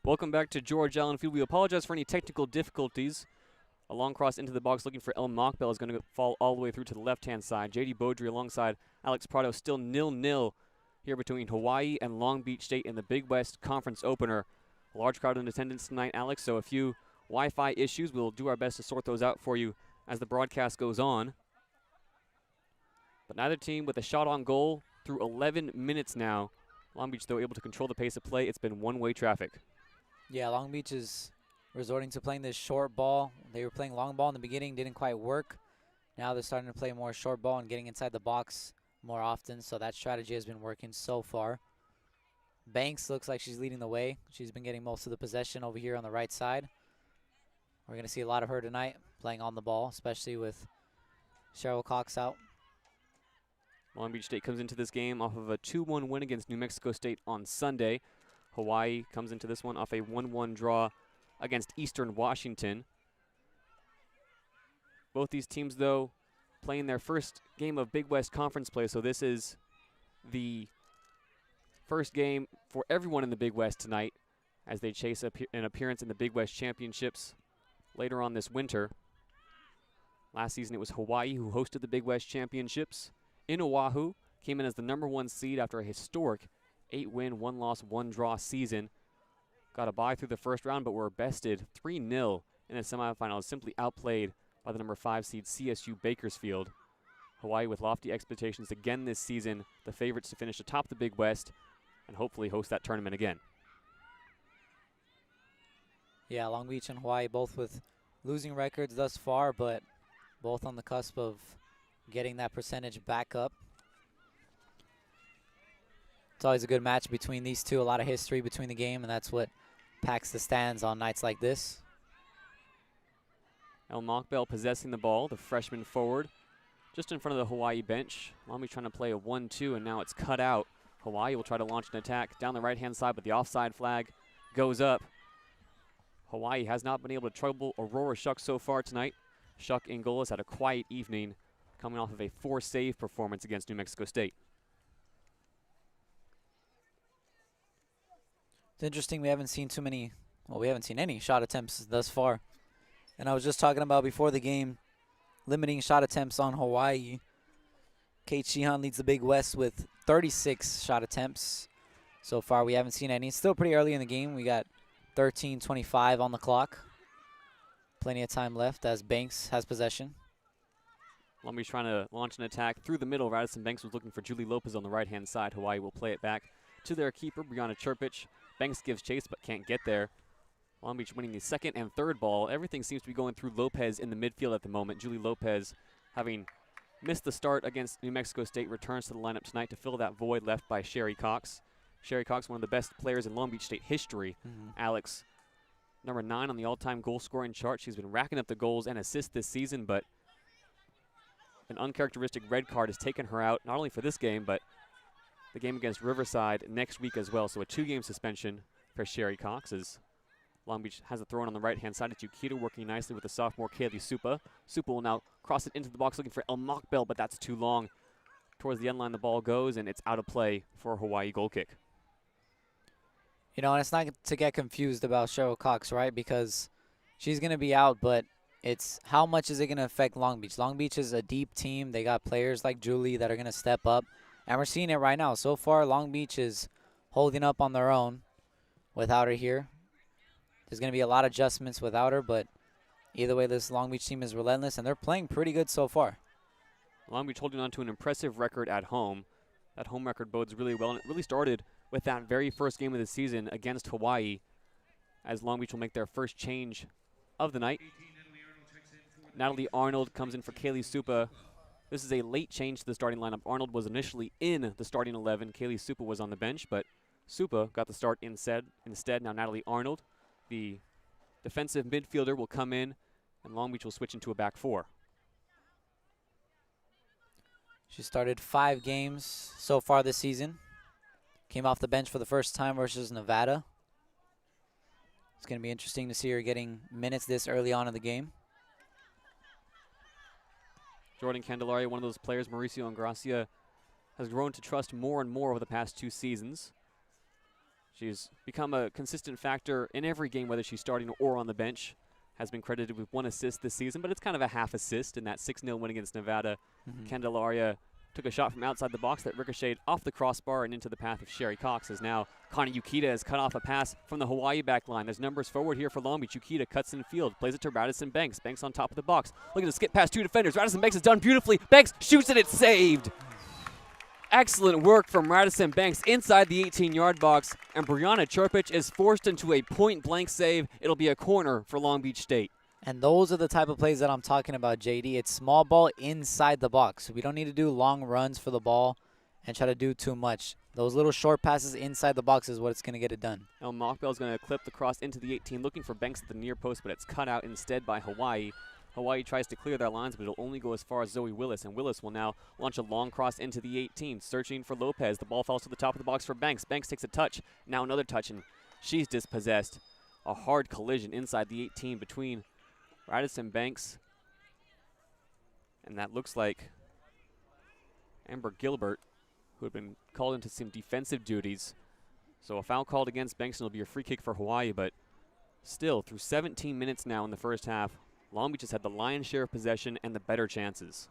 Welcome back to George Allen Field. We apologize for any technical difficulties. A long cross into the box looking for El Mockbell is going to fall all the way through to the left-hand side. JayDe Beaudry alongside Alex Prado, still 0-0 here between Hawaii and Long Beach State in the Big West Conference opener. A large crowd in attendance tonight, Alex, so a few Wi-Fi issues. We'll do our best to sort those out for you as the broadcast goes on. But neither team with a shot on goal through 11 minutes now. Long Beach, though, able to control the pace of play. It's been one-way traffic. Yeah, Long Beach is resorting to playing this short ball. They were playing long ball in the beginning, didn't quite work. Now they're starting to play more short ball and getting inside the box more often, so that strategy has been working so far. Banks looks like she's leading the way. She's been getting most of the possession over here on the right side. We're going to see a lot of her tonight playing on the ball, especially with Cheryl Cox out. Long Beach State comes into this game off of a 2-1 win against New Mexico State on Sunday. Hawaii comes into this one off a 1-1 draw against Eastern Washington. Both these teams, though, playing their first game of Big West Conference play, so this is the first game for everyone in the Big West tonight as they chase an appearance in the Big West Championships later on this winter. Last season it was Hawaii who hosted the Big West Championships in Oahu, came in as the #1 seed after a historic 8-win, 1-loss, 1-draw season. Got a bye through the first round, but were bested 3-0 in the semifinals, simply outplayed by the #5 seed CSU Bakersfield. Hawaii with lofty expectations again this season, the favorites to finish atop the Big West and hopefully host that tournament again. Yeah, Long Beach and Hawaii both with losing records thus far, but both on the cusp of getting that percentage back up. It's always a good match between these two, a lot of history between the game, and that's what packs the stands on nights like this. El Mockbell possessing the ball, the freshman forward, just in front of the Hawaii bench. Long Beach trying to play a 1-2, and now it's cut out. Hawaii will try to launch an attack down the right-hand side, but the offside flag goes up. Hawaii has not been able to trouble Aurora Shuck so far tonight. Shuck Angolas had a quiet evening, coming off of a 4-save performance against New Mexico State. It's interesting we haven't seen we haven't seen any shot attempts thus far. And I was just talking about before the game, limiting shot attempts on Hawaii. Kate Sheehan leads the Big West with 36 shot attempts. So far we haven't seen any. It's still pretty early in the game. We got 13:25 on the clock. Plenty of time left as Banks has possession. Long Beach trying to launch an attack through the middle. Radisson Banks was looking for Julie Lopez on the right-hand side. Hawaii will play it back to their keeper, Brianna Chirpich. Banks gives chase but can't get there. Long Beach winning the second and third ball. Everything seems to be going through Lopez in the midfield at the moment. Julie Lopez, having missed the start against New Mexico State, returns to the lineup tonight to fill that void left by Sherry Cox. Sherry Cox, one of the best players in Long Beach State history. Alex, #9 on the all-time goal-scoring chart. She's been racking up the goals and assists this season, but an uncharacteristic red card has taken her out, not only for this game, but the game against Riverside next week as well. So a 2-game suspension for Sherry Cox as Long Beach has a throw in on the right-hand side. It's Yukita working nicely with the sophomore Kaylee Supa. Supa will now cross it into the box looking for El Mockbell, but that's too long. Towards the end line the ball goes, and it's out of play for a Hawaii goal kick. You know, and it's not to get confused about Cheryl Cox, right? Because she's going to be out, but it's how much is it going to affect Long Beach? Long Beach is a deep team. They got players like Julie that are going to step up, and we're seeing it right now. So far, Long Beach is holding up on their own without her here. There's going to be a lot of adjustments without her, but either way, this Long Beach team is relentless, and they're playing pretty good so far. Long Beach holding on to an impressive record at home. That home record bodes really well, and it really started with that very first game of the season against Hawaii, as Long Beach will make their first change of the night. Natalie Arnold comes in for Kaylee Supa. This is a late change to the starting lineup. Arnold was initially in the starting 11. Kaylee Supa was on the bench, but Supa got the start instead. Now Natalie Arnold, the defensive midfielder, will come in, and Long Beach will switch into a back four. She started 5 games so far this season. Came off the bench for the first time versus Nevada. It's going to be interesting to see her getting minutes this early on in the game. Jordan Candelaria, one of those players Mauricio Ingracia has grown to trust more and more over the past 2 seasons. She's become a consistent factor in every game, whether she's starting or on the bench. Has been credited with 1 assist this season, but it's kind of a half assist in that 6-0 win against Nevada. Candelaria took a shot from outside the box that ricocheted off the crossbar and into the path of Sherry Cox, as now Connie Yukita has cut off a pass from the Hawaii back line. There's numbers forward here for Long Beach. Yukita cuts in field, plays it to Radisson Banks. Banks on top of the box, looking to skip past 2 defenders. Radisson Banks has done beautifully. Banks shoots it, it's saved. Excellent work from Radisson Banks inside the 18-yard box, and Brianna Churpich is forced into a point-blank save. It'll be a corner for Long Beach State. And those are the type of plays that I'm talking about, JayDe. It's small ball inside the box. We don't need to do long runs for the ball and try to do too much. Those little short passes inside the box is what's going to get it done. Now Mockbell is going to clip the cross into the 18, looking for Banks at the near post, but it's cut out instead by Hawaii. Hawaii tries to clear their lines, but it'll only go as far as Zoe Willis, and Willis will now launch a long cross into the 18, searching for Lopez. The ball falls to the top of the box for Banks. Banks takes a touch, now another touch, and she's dispossessed. A hard collision inside the 18 between Radisson Banks, and that looks like Amber Gilbert, who had been called into some defensive duties. So a foul called against Banks, and it'll be a free kick for Hawaii, but still, through 17 minutes now in the first half, Long Beach has had the lion's share of possession and the better chances.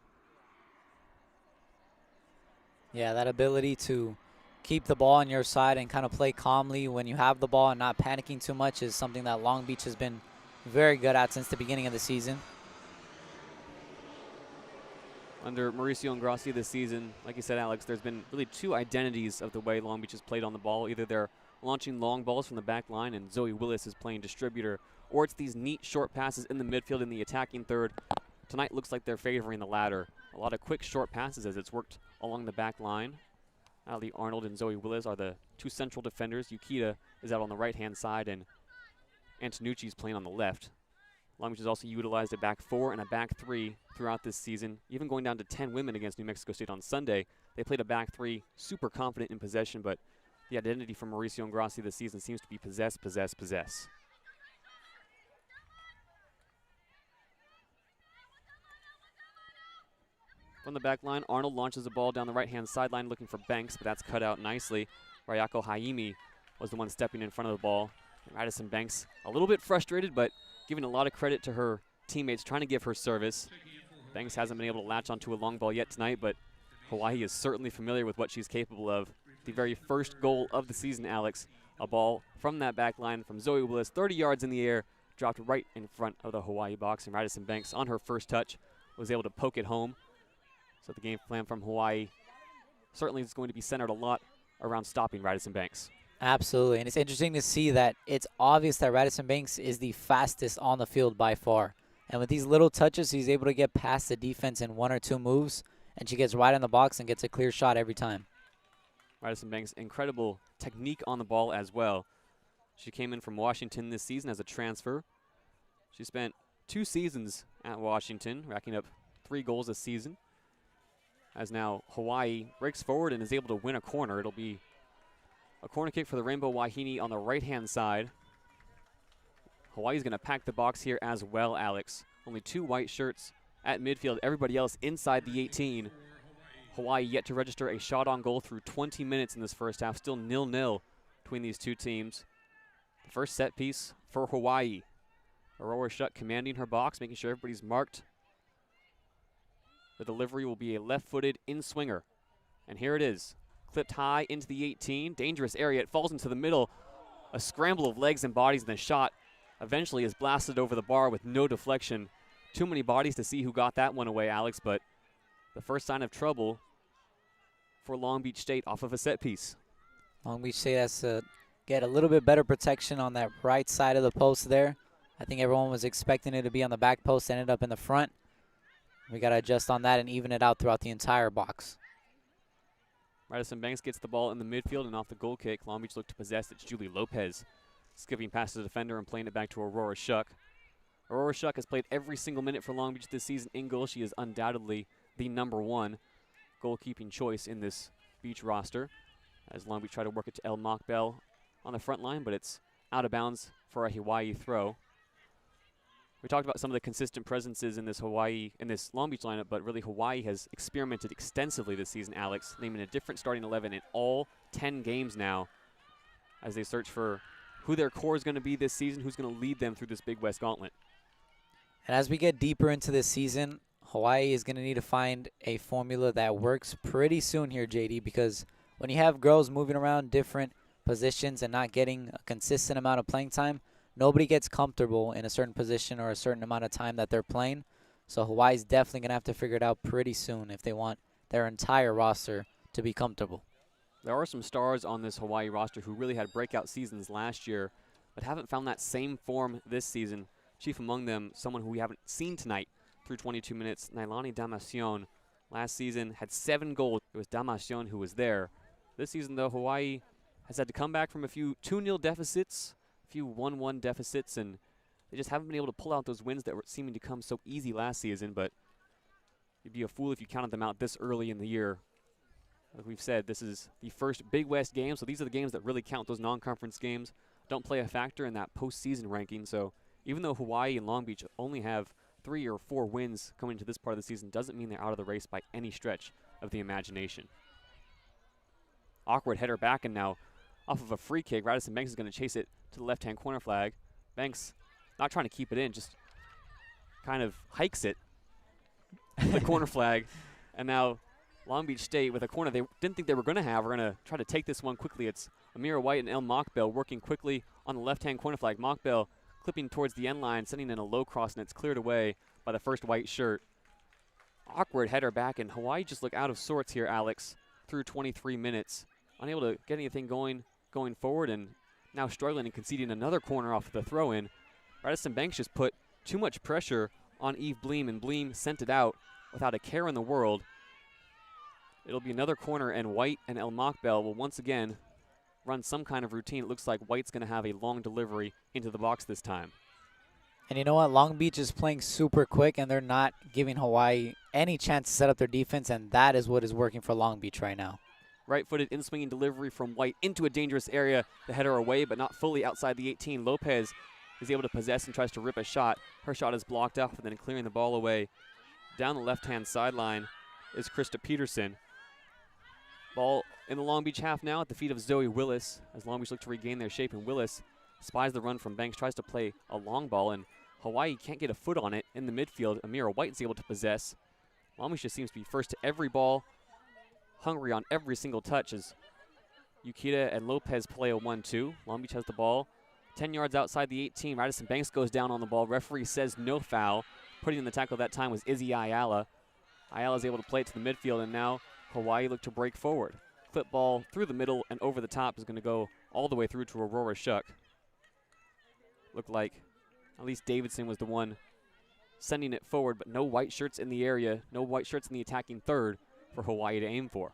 Yeah, that ability to keep the ball on your side and kind of play calmly when you have the ball and not panicking too much is something that Long Beach has been very good at since the beginning of the season. Under Mauricio Ingrassi this season, like you said, Alex, there's been really 2 identities of the way Long Beach has played on the ball. Either they're launching long balls from the back line and Zoe Willis is playing distributor, or it's these neat short passes in the midfield in the attacking third. Tonight looks like they're favoring the latter. A lot of quick short passes as it's worked along the back line. Ali Arnold and Zoe Willis are the 2 central defenders. Yukita is out on the right-hand side, and Antonucci is playing on the left. Long Beach has also utilized a back 4 and a back 3 throughout this season, even going down to 10 women against New Mexico State on Sunday. They played a back 3, super confident in possession, but the identity from Mauricio Ingrassi this season seems to be possess, possess, possess. From the back line, Arnold launches the ball down the right-hand sideline looking for Banks, but that's cut out nicely. Rayako Haimi was the one stepping in front of the ball. Radisson Banks a little bit frustrated, but giving a lot of credit to her teammates trying to give her service. Banks hasn't been able to latch onto a long ball yet tonight, but Hawaii is certainly familiar with what she's capable of. The very first goal of the season, Alex, a ball from that back line from Zoe Willis, 30 yards in the air, dropped right in front of the Hawaii box, and Radisson Banks on her first touch was able to poke it home. So the game plan from Hawaii certainly is going to be centered a lot around stopping Radisson Banks. Absolutely, and it's interesting to see that it's obvious that Radisson Banks is the fastest on the field by far. And with these little touches, he's able to get past the defense in 1 or 2 moves, and she gets right in the box and gets a clear shot every time. Radisson Banks, incredible technique on the ball as well. She came in from Washington this season as a transfer. She spent 2 seasons at Washington, racking up 3 goals a season. As now Hawaii breaks forward and is able to win a corner. It'll be a corner kick for the Rainbow Wahine on the right-hand side. Hawaii's going to pack the box here as well, Alex. Only 2 white shirts at midfield. Everybody else inside the 18. Hawaii yet to register a shot on goal through 20 minutes in this first half. Still 0-0 between these 2 teams. The first set piece for Hawaii. Aurora Shuck commanding her box, making sure everybody's marked. The delivery will be a left-footed in-swinger. And here it is. Clipped high into the 18. Dangerous area. It falls into the middle. A scramble of legs and bodies, and the shot eventually is blasted over the bar with no deflection. Too many bodies to see who got that one away, Alex, but the first sign of trouble for Long Beach State off of a set piece. Long Beach State has to get a little bit better protection on that right side of the post there. I think everyone was expecting it to be on the back post, ended up in the front. We got to adjust on that and even it out throughout the entire box. Radisson Banks gets the ball in the midfield, and off the goal kick, Long Beach look to possess. It's Julie Lopez skipping past the defender and playing it back to Aurora Shuck. Aurora Shuck has played every single minute for Long Beach this season in goal. She is undoubtedly the #1 goalkeeping choice in this Beach roster, as Long Beach try to work it to El Mockbell on the front line, but it's out of bounds for a Hawaii throw. We talked about some of the consistent presences in this Long Beach lineup, but really Hawaii has experimented extensively this season, Alex, naming a different starting 11 in all 10 games now. as they search for who their core is going to be this season, who's going to lead them through this Big West gauntlet. And as we get deeper into this season, Hawaii is going to need to find a formula that works pretty soon here, JayDe, because when you have girls moving around different positions and not getting a consistent amount of playing time, nobody gets comfortable in a certain position or a certain amount of time that they're playing. So Hawaii's definitely going to have to figure it out pretty soon if they want their entire roster to be comfortable. There are some stars on this Hawaii roster who really had breakout seasons last year, but haven't found that same form this season. Chief among them, someone who we haven't seen tonight through 22 minutes, Nailani Damacion. Last season had 7 goals. It was Damacion who was there. This season, though, Hawaii has had to come back from a few 2-0 deficits, a few 1-1 deficits, and they just haven't been able to pull out those wins that were seeming to come so easy last season, but you'd be a fool if you counted them out this early in the year. Like we've said, this is the first Big West game, so these are the games that really count. Those non-conference games don't play a factor in that postseason ranking, so even though Hawaii and Long Beach only have 3 or 4 wins coming into this part of the season, doesn't mean they're out of the race by any stretch of the imagination. Awkward header back, and now off of a free kick, Radisson Banks is going to chase it to the left-hand corner flag. Banks not trying to keep it in, just kind of hikes it to the corner flag, and now Long Beach State with a corner they didn't think they were going to have. We're going to try to take this one quickly. It's Amira White and El Mockbell working quickly on the left-hand corner flag. Mockbell clipping towards the end line, sending in a low cross, and it's cleared away by the first white shirt. Awkward header back, and Hawaii just look out of sorts here, Alex, through 23 minutes. Unable to get anything going forward, and now struggling and conceding another corner off the throw-in. Radisson Banks just put too much pressure on Eve Bleem, and Bleem sent it out without a care in the world. It'll be another corner, and White and El Mockbell will once again run some kind of routine. It looks like White's going to have a long delivery into the box this time. And you know what? Long Beach is playing super quick, and they're not giving Hawaii any chance to set up their defense, and that is what is working for Long Beach right now. Right-footed in-swinging delivery from White into a dangerous area. The header away, but not fully outside the 18. Lopez is able to possess and tries to rip a shot. Her shot is blocked off, and then clearing the ball away. Down the left-hand sideline is Krista Peterson. Ball in the Long Beach half now at the feet of Zoe Willis as Long Beach look to regain their shape, and Willis spies the run from Banks, tries to play a long ball, and Hawaii can't get a foot on it in the midfield. Amira White is able to possess. Long Beach just seems to be first to every ball, hungry on every single touch as Yukita and Lopez play a 1-2. Long Beach has the ball 10 yards outside the 18. Radisson Banks goes down on the ball. Referee says no foul. Putting in the tackle that time was Izzy Ayala. Ayala's able to play it to the midfield, and now Hawaii look to break forward. Clip ball through the middle and over the top is going to go all the way through to Aurora Shuck. Looked like at least Davidson was the one sending it forward, but no white shirts in the area, no white shirts in the attacking third for Hawaii to aim for.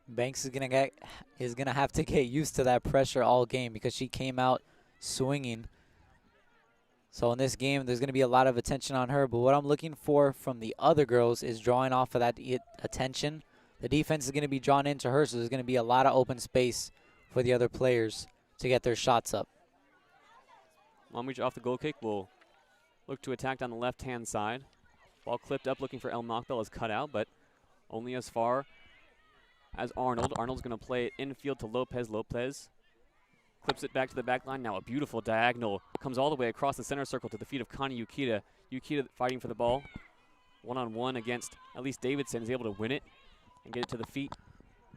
Banks is gonna have to get used to that pressure all game because she came out swinging. So in this game, there's going to be a lot of attention on her. But what I'm looking for from the other girls is drawing off of that attention. The defense is going to be drawn into her, so there's going to be a lot of open space for the other players to get their shots up. Long Beach off the goal kick will look to attack down the left-hand side. Ball clipped up, looking for El Mockbell, is cut out, but only as far as Arnold. Arnold's going to play it infield to Lopez. Lopez clips it back to the back line. Now a beautiful diagonal. Comes all the way across the center circle to the feet of Connie Yukita. Yukita fighting for the ball. One-on-one against at least Davidson, is able to win it and get it to the feet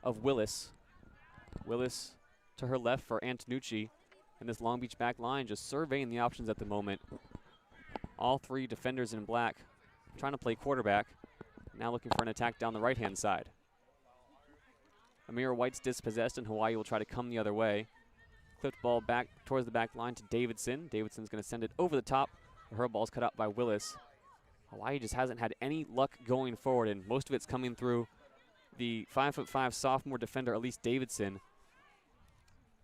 of Willis. Willis to her left for Antonucci. And this Long Beach back line just surveying the options at the moment. All 3 defenders in black trying to play quarterback. Now looking for an attack down the right-hand side. Amira White's dispossessed, and Hawaii will try to come the other way. Clipped ball back towards the back line to Davidson. Davidson's going to send it over the top. Her ball's cut out by Willis. Hawaii just hasn't had any luck going forward, and most of it's coming through the 5'5" sophomore defender, Elise Davidson.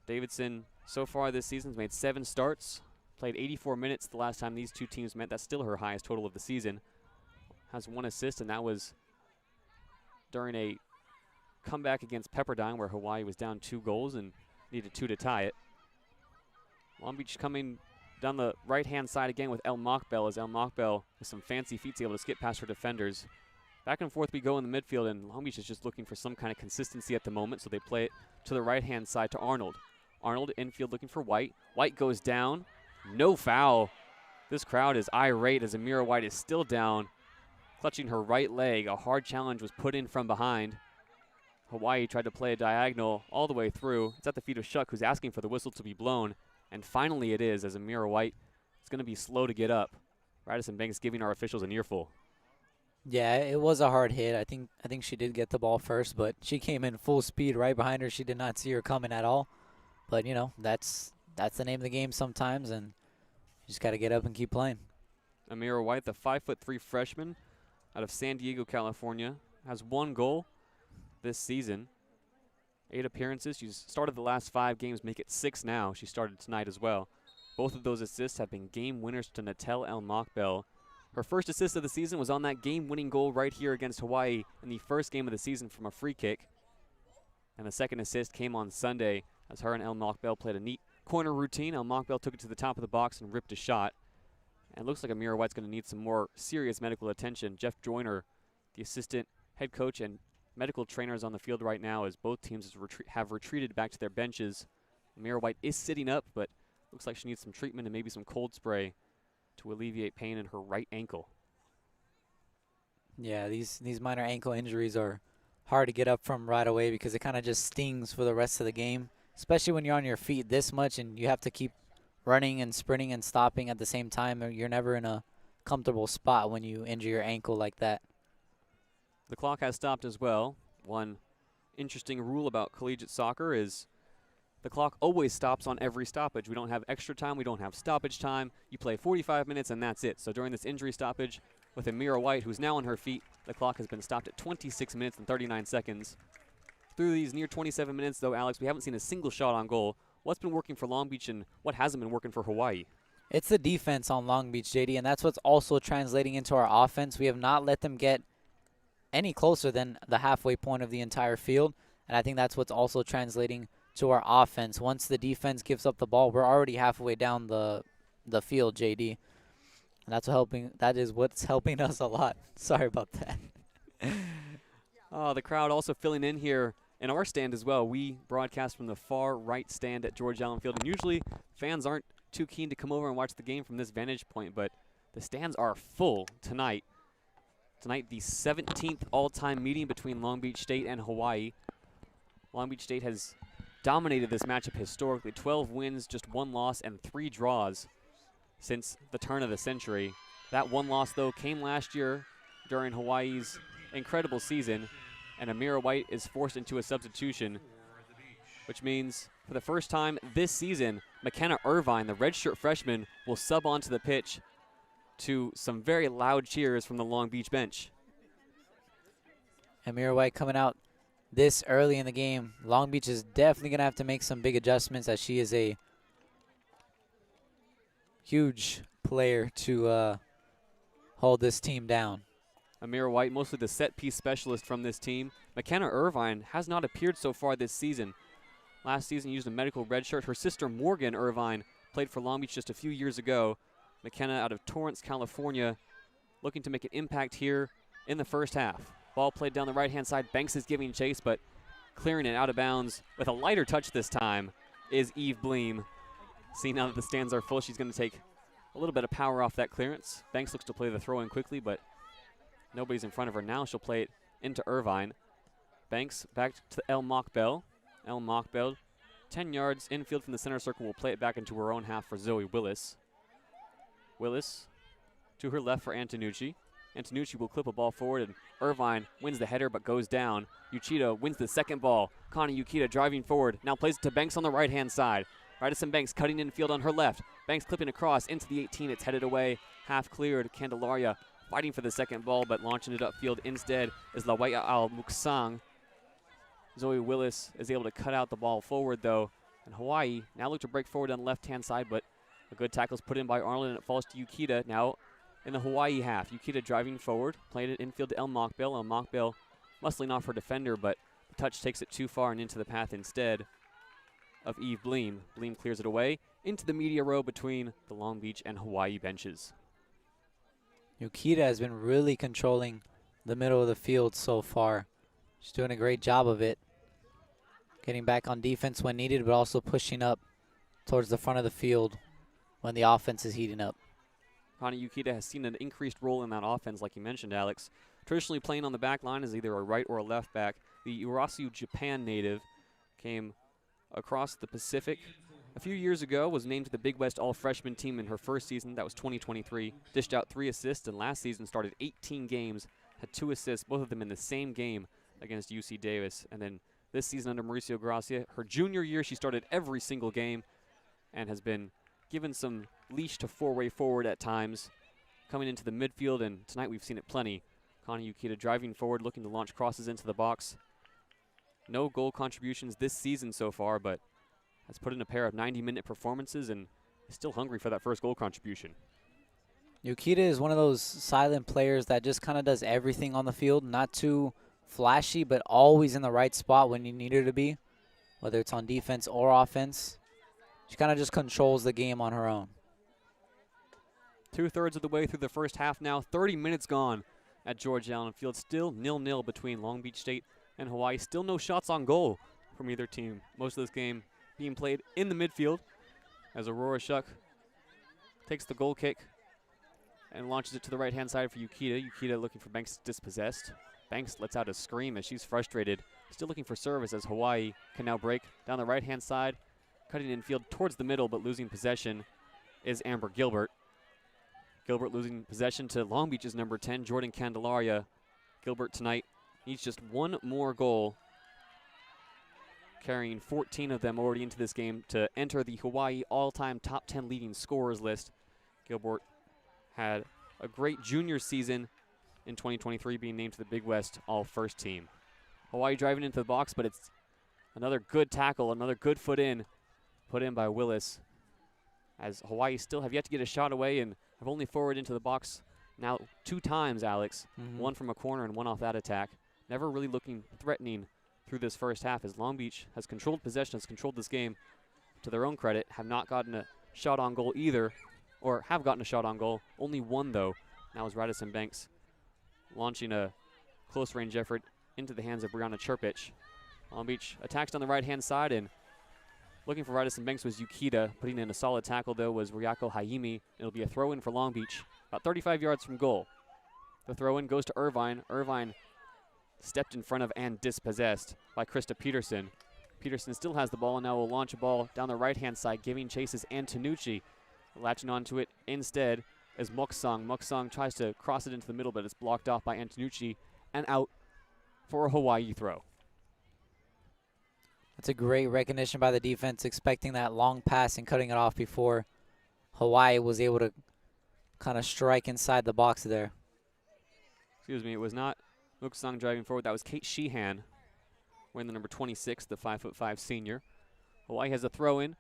Davidson, so far this season, has made 7 starts, played 84 minutes the last time these two teams met. That's still her highest total of the season. Has 1 assist, and that was during a comeback against Pepperdine where Hawaii was down 2 goals and needed 2 to tie it. Long Beach coming down the right-hand side again with El Mockbell, as El Mockbell with some fancy feet able to skip past her defenders. Back and forth we go in the midfield, and Long Beach is just looking for some kind of consistency at the moment, so they play it to the right-hand side to Arnold. Arnold infield looking for White. White goes down. No foul. This crowd is irate as Amira White is still down, clutching her right leg. A hard challenge was put in from behind. Hawaii tried to play a diagonal all the way through. It's at the feet of Shuck, who's asking for the whistle to be blown. And finally it is, as Amira White is going to be slow to get up. Radisson Banks giving our officials an earful. Yeah, it was a hard hit. I think she did get the ball first, but she came in full speed right behind her. She did not see her coming at all. But, you know, that's the name of the game sometimes, and you just got to get up and keep playing. Amira White, the 5'3" freshman out of San Diego, California, has 1 goal this season. 8 appearances. She's started the last 5 games, make it 6 now. She started tonight as well. Both of those assists have been game winners to Natel El Mokbel. Her first assist of the season was on that game-winning goal right here against Hawaii in the first game of the season from a free kick. And the second assist came on Sunday as her and El Mokbel played a neat corner routine. El Mokbel took it to the top of the box and ripped a shot. And it looks like Amira White's going to need some more serious medical attention. Jeff Joyner, the assistant head coach and medical trainers on the field right now, as both teams have retreated back to their benches. Amira White is sitting up, but looks like she needs some treatment and maybe some cold spray to alleviate pain in her right ankle. Yeah, these minor ankle injuries are hard to get up from right away because it kind of just stings for the rest of the game, especially when you're on your feet this much and you have to keep running and sprinting and stopping at the same time. You're never in a comfortable spot when you injure your ankle like that. The clock has stopped as well. One interesting rule about collegiate soccer is the clock always stops on every stoppage. We don't have extra time. We don't have stoppage time. You play 45 minutes, and that's it. So during this injury stoppage with Amira White, who's now on her feet, the clock has been stopped at 26 minutes and 39 seconds. Through these near 27 minutes, though, Alex, we haven't seen a single shot on goal. What's been working for Long Beach and what hasn't been working for Hawaii? It's the defense on Long Beach, JayDe, and that's what's also translating into our offense. We have not let them get any closer than the halfway point of the entire field, and I think that's what's also translating to our offense. Once the defense gives up the ball, we're already halfway down the field, JayDe. And that is what's helping us a lot. Sorry about that. Oh, the crowd also filling in here in our stand as well. We broadcast from the far right stand at George Allen Field, and usually fans aren't too keen to come over and watch the game from this vantage point, but the stands are full tonight. Tonight, the 17th all-time meeting between Long Beach State and Hawaii. Long Beach State has dominated this matchup historically. 12 wins, just 1 loss, and 3 draws since the turn of the century. That 1 loss, though, came last year during Hawaii's incredible season, and Amira White is forced into a substitution, which means for the first time this season, McKenna Irvine, the redshirt freshman, will sub onto the pitch to some very loud cheers from the Long Beach bench. Amira White coming out this early in the game. Long Beach is definitely going to have to make some big adjustments, as she is a huge player to hold this team down. Amira White, mostly the set-piece specialist from this team. McKenna Irvine has not appeared so far this season. Last season used a medical red shirt. Her sister Morgan Irvine played for Long Beach just a few years ago. McKenna out of Torrance, California, looking to make an impact here in the first half. Ball played down the right-hand side. Banks is giving chase, but clearing it out of bounds with a lighter touch this time is Eve Bleem. See, now that the stands are full, she's going to take a little bit of power off that clearance. Banks looks to play the throw-in quickly, but nobody's in front of her now. She'll play it into Irvine. Banks back to El Mokbel. El Mokbel, 10 yards infield from the center circle, will play it back into her own half for Zoe Willis. Willis to her left for Antonucci. Antonucci will clip a ball forward, and Irvine wins the header but goes down. Uchida wins the second ball. Connie Uchida driving forward, now plays it to Banks on the right-hand side. Radisson Banks cutting infield on her left. Banks clipping across into the 18. It's headed away, half cleared. Candelaria fighting for the second ball, but launching it upfield instead is Lawaya Al-Muksang. Zoe Willis is able to cut out the ball forward, though, and Hawaii now look to break forward on the left-hand side, but a good tackle is put in by Arnold, and it falls to Uchida now in the Hawaii half. Uchida driving forward, playing it infield to El Mokbel. El Mokbel muscling off her defender, but the touch takes it too far and into the path instead of Eve Bleem. Bleem clears it away into the media row between the Long Beach and Hawaii benches. Uchida has been really controlling the middle of the field so far. She's doing a great job of it. getting back on defense when needed, but also pushing up towards the front of the field when the offense is heating up. Hana Yukita has seen an increased role in that offense, like you mentioned, Alex. Traditionally playing on the back line as either a right or a left back. The Urasu, Japan native came across the Pacific a few years ago, was named to the Big West All-Freshman team in her first season. That was 2023. Dished out 3 assists, and last season started 18 games, had 2 assists, both of them in the same game against UC Davis. And then this season under Mauricio Gracia, her junior year, she started every single game and has been given some leash to four-way forward at times, coming into the midfield, and tonight we've seen it plenty. Kana Yukita driving forward, looking to launch crosses into the box. No goal contributions this season so far, but has put in a pair of 90-minute performances and is still hungry for that first goal contribution. Yukita is one of those silent players that just kind of does everything on the field, not too flashy, but always in the right spot when you need her to be, whether it's on defense or offense. She kind of just controls the game on her own. 2/3 of the way through the first half now, 30 minutes gone at George Allen Field. Still 0-0 between Long Beach State and Hawaii. Still no shots on goal from either team. Most of this game being played in the midfield as Aurora Shuck takes the goal kick and launches it to the right-hand side for Yukita. Yukita looking for Banks dispossessed. Banks lets out a scream as she's frustrated. Still looking for service as Hawaii can now break down the right-hand side. Cutting in field towards the middle, but losing possession is Amber Gilbert. Gilbert losing possession to Long Beach's number 10, Jordan Candelaria. Gilbert tonight needs just one more goal, carrying 14 of them already into this game to enter the Hawaii all-time top 10 leading scorers list. Gilbert had a great junior season in 2023, being named to the Big West All-First Team. Hawaii driving into the box, but it's another good tackle, another good foot in, put in by Willis, as Hawaii still have yet to get a shot away and have only forward into the box now 2 times, Alex. One from a corner and one off that attack. Never really looking threatening through this first half as Long Beach has controlled possession, has controlled this game. To their own credit, have not gotten a shot on goal either, or have gotten a shot on goal. Only one, though. Now is Radisson Banks launching a close range effort into the hands of Brianna Chirpich. Long Beach attacks on the right-hand side, and looking for Radisson Banks was Yukita. Putting in a solid tackle, though, was Ryako Hayimi. It'll be a throw-in for Long Beach, about 35 yards from goal. The throw-in goes to Irvine. Irvine stepped in front of and dispossessed by Krista Peterson. Peterson still has the ball and now will launch a ball down the right-hand side, giving chase is Antonucci. Latching onto it instead is Moksong. Moksong tries to cross it into the middle, but it's blocked off by Antonucci and out for a Hawaii throw. That's a great recognition by the defense, expecting that long pass and cutting it off before Hawaii was able to kind of strike inside the box there. Excuse me, it was not Moksong driving forward. That was Kate Sheehan, wearing the number 26, the 5'5" senior. Hawaii has a throw-in.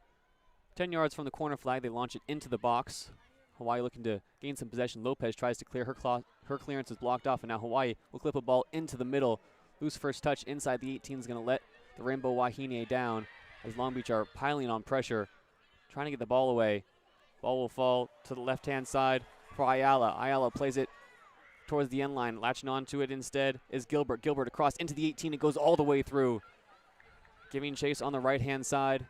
10 yards from the corner flag, they launch it into the box. Hawaii looking to gain some possession. Lopez tries to clear. Her clearance is blocked off, and now Hawaii will clip a ball into the middle. Loose first touch inside the 18 is going to let the Rainbow Wahine down as Long Beach are piling on pressure, trying to get the ball away. Ball will fall to the left-hand side for Ayala. Ayala plays it towards the end line. Latching onto it instead is Gilbert. Gilbert across into the 18. It goes all the way through. Giving chase on the right-hand side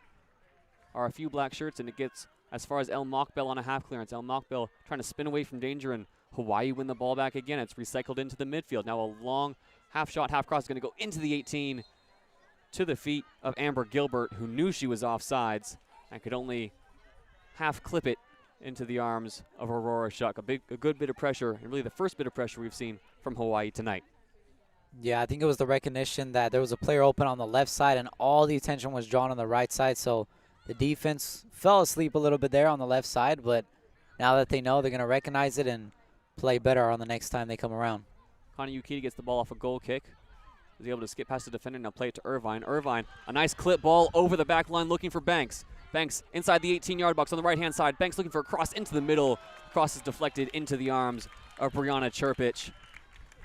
are a few black shirts, and it gets as far as El Mockbell on a half clearance. El Mockbell trying to spin away from danger, and Hawaii win the ball back again. It's recycled into the midfield. Now a long half shot, half cross is going to go into the 18 to the feet of Amber Gilbert, who knew she was offsides and could only half clip it into the arms of Aurora Shuck. A good bit of pressure, and really the first bit of pressure we've seen from Hawaii tonight. Yeah, I think it was the recognition that there was a player open on the left side and all the attention was drawn on the right side, so the defense fell asleep a little bit there on the left side, but now that they know, they're going to recognize it and play better on the next time they come around. Kana Yukita gets the ball off a goal kick. Was able to skip past the defender, now play it to Irvine. Irvine, a nice clip ball over the back line looking for Banks. Banks inside the 18-yard box on the right-hand side. Banks looking for a cross into the middle. Cross is deflected into the arms of Brianna Chirpich.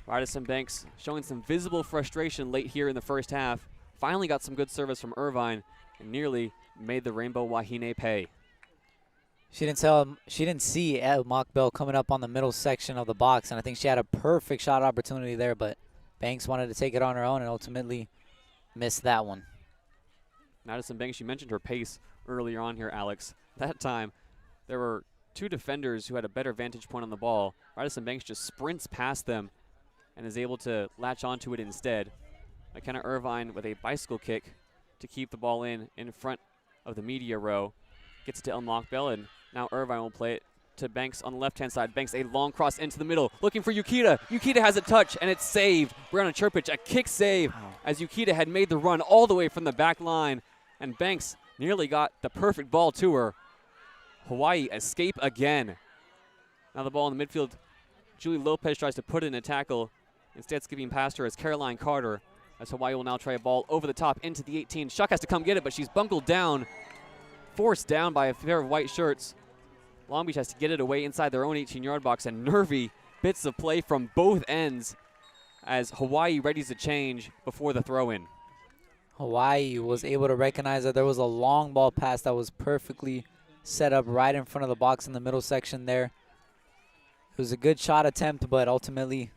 Radisson Banks showing some visible frustration late here in the first half. Finally got some good service from Irvine and nearly made the Rainbow Wahine pay. She didn't see El Mockbell coming up on the middle section of the box, and I think she had a perfect shot opportunity there, but Banks wanted to take it on her own and ultimately missed that one. Madison Banks, you mentioned her pace earlier on here, Alex. That time, there were two defenders who had a better vantage point on the ball. Madison Banks just sprints past them and is able to latch onto it instead. McKenna Irvine with a bicycle kick to keep the ball in front of the media row. Gets it to El Mockbell, and now Irvine will play it to Banks on the left-hand side. Banks, a long cross into the middle, looking for Yukita. Yukita has a touch, and it's saved. Brianna Chirpich, a kick save, as Yukita had made the run all the way from the back line, and Banks nearly got the perfect ball to her. Hawaii escape again. Now the ball in the midfield. Julie Lopez tries to put in a tackle. Instead, skipping past her is Caroline Carter, as Hawaii will now try a ball over the top into the 18. Shuck has to come get it, but she's bungled down, forced down by a pair of white shirts. Long Beach has to get it away inside their own 18-yard box, and nervy bits of play from both ends as Hawaii readies to change before the throw-in. Hawaii was able to recognize that there was a long ball pass that was perfectly set up right in front of the box in the middle section there. It was a good shot attempt, but ultimately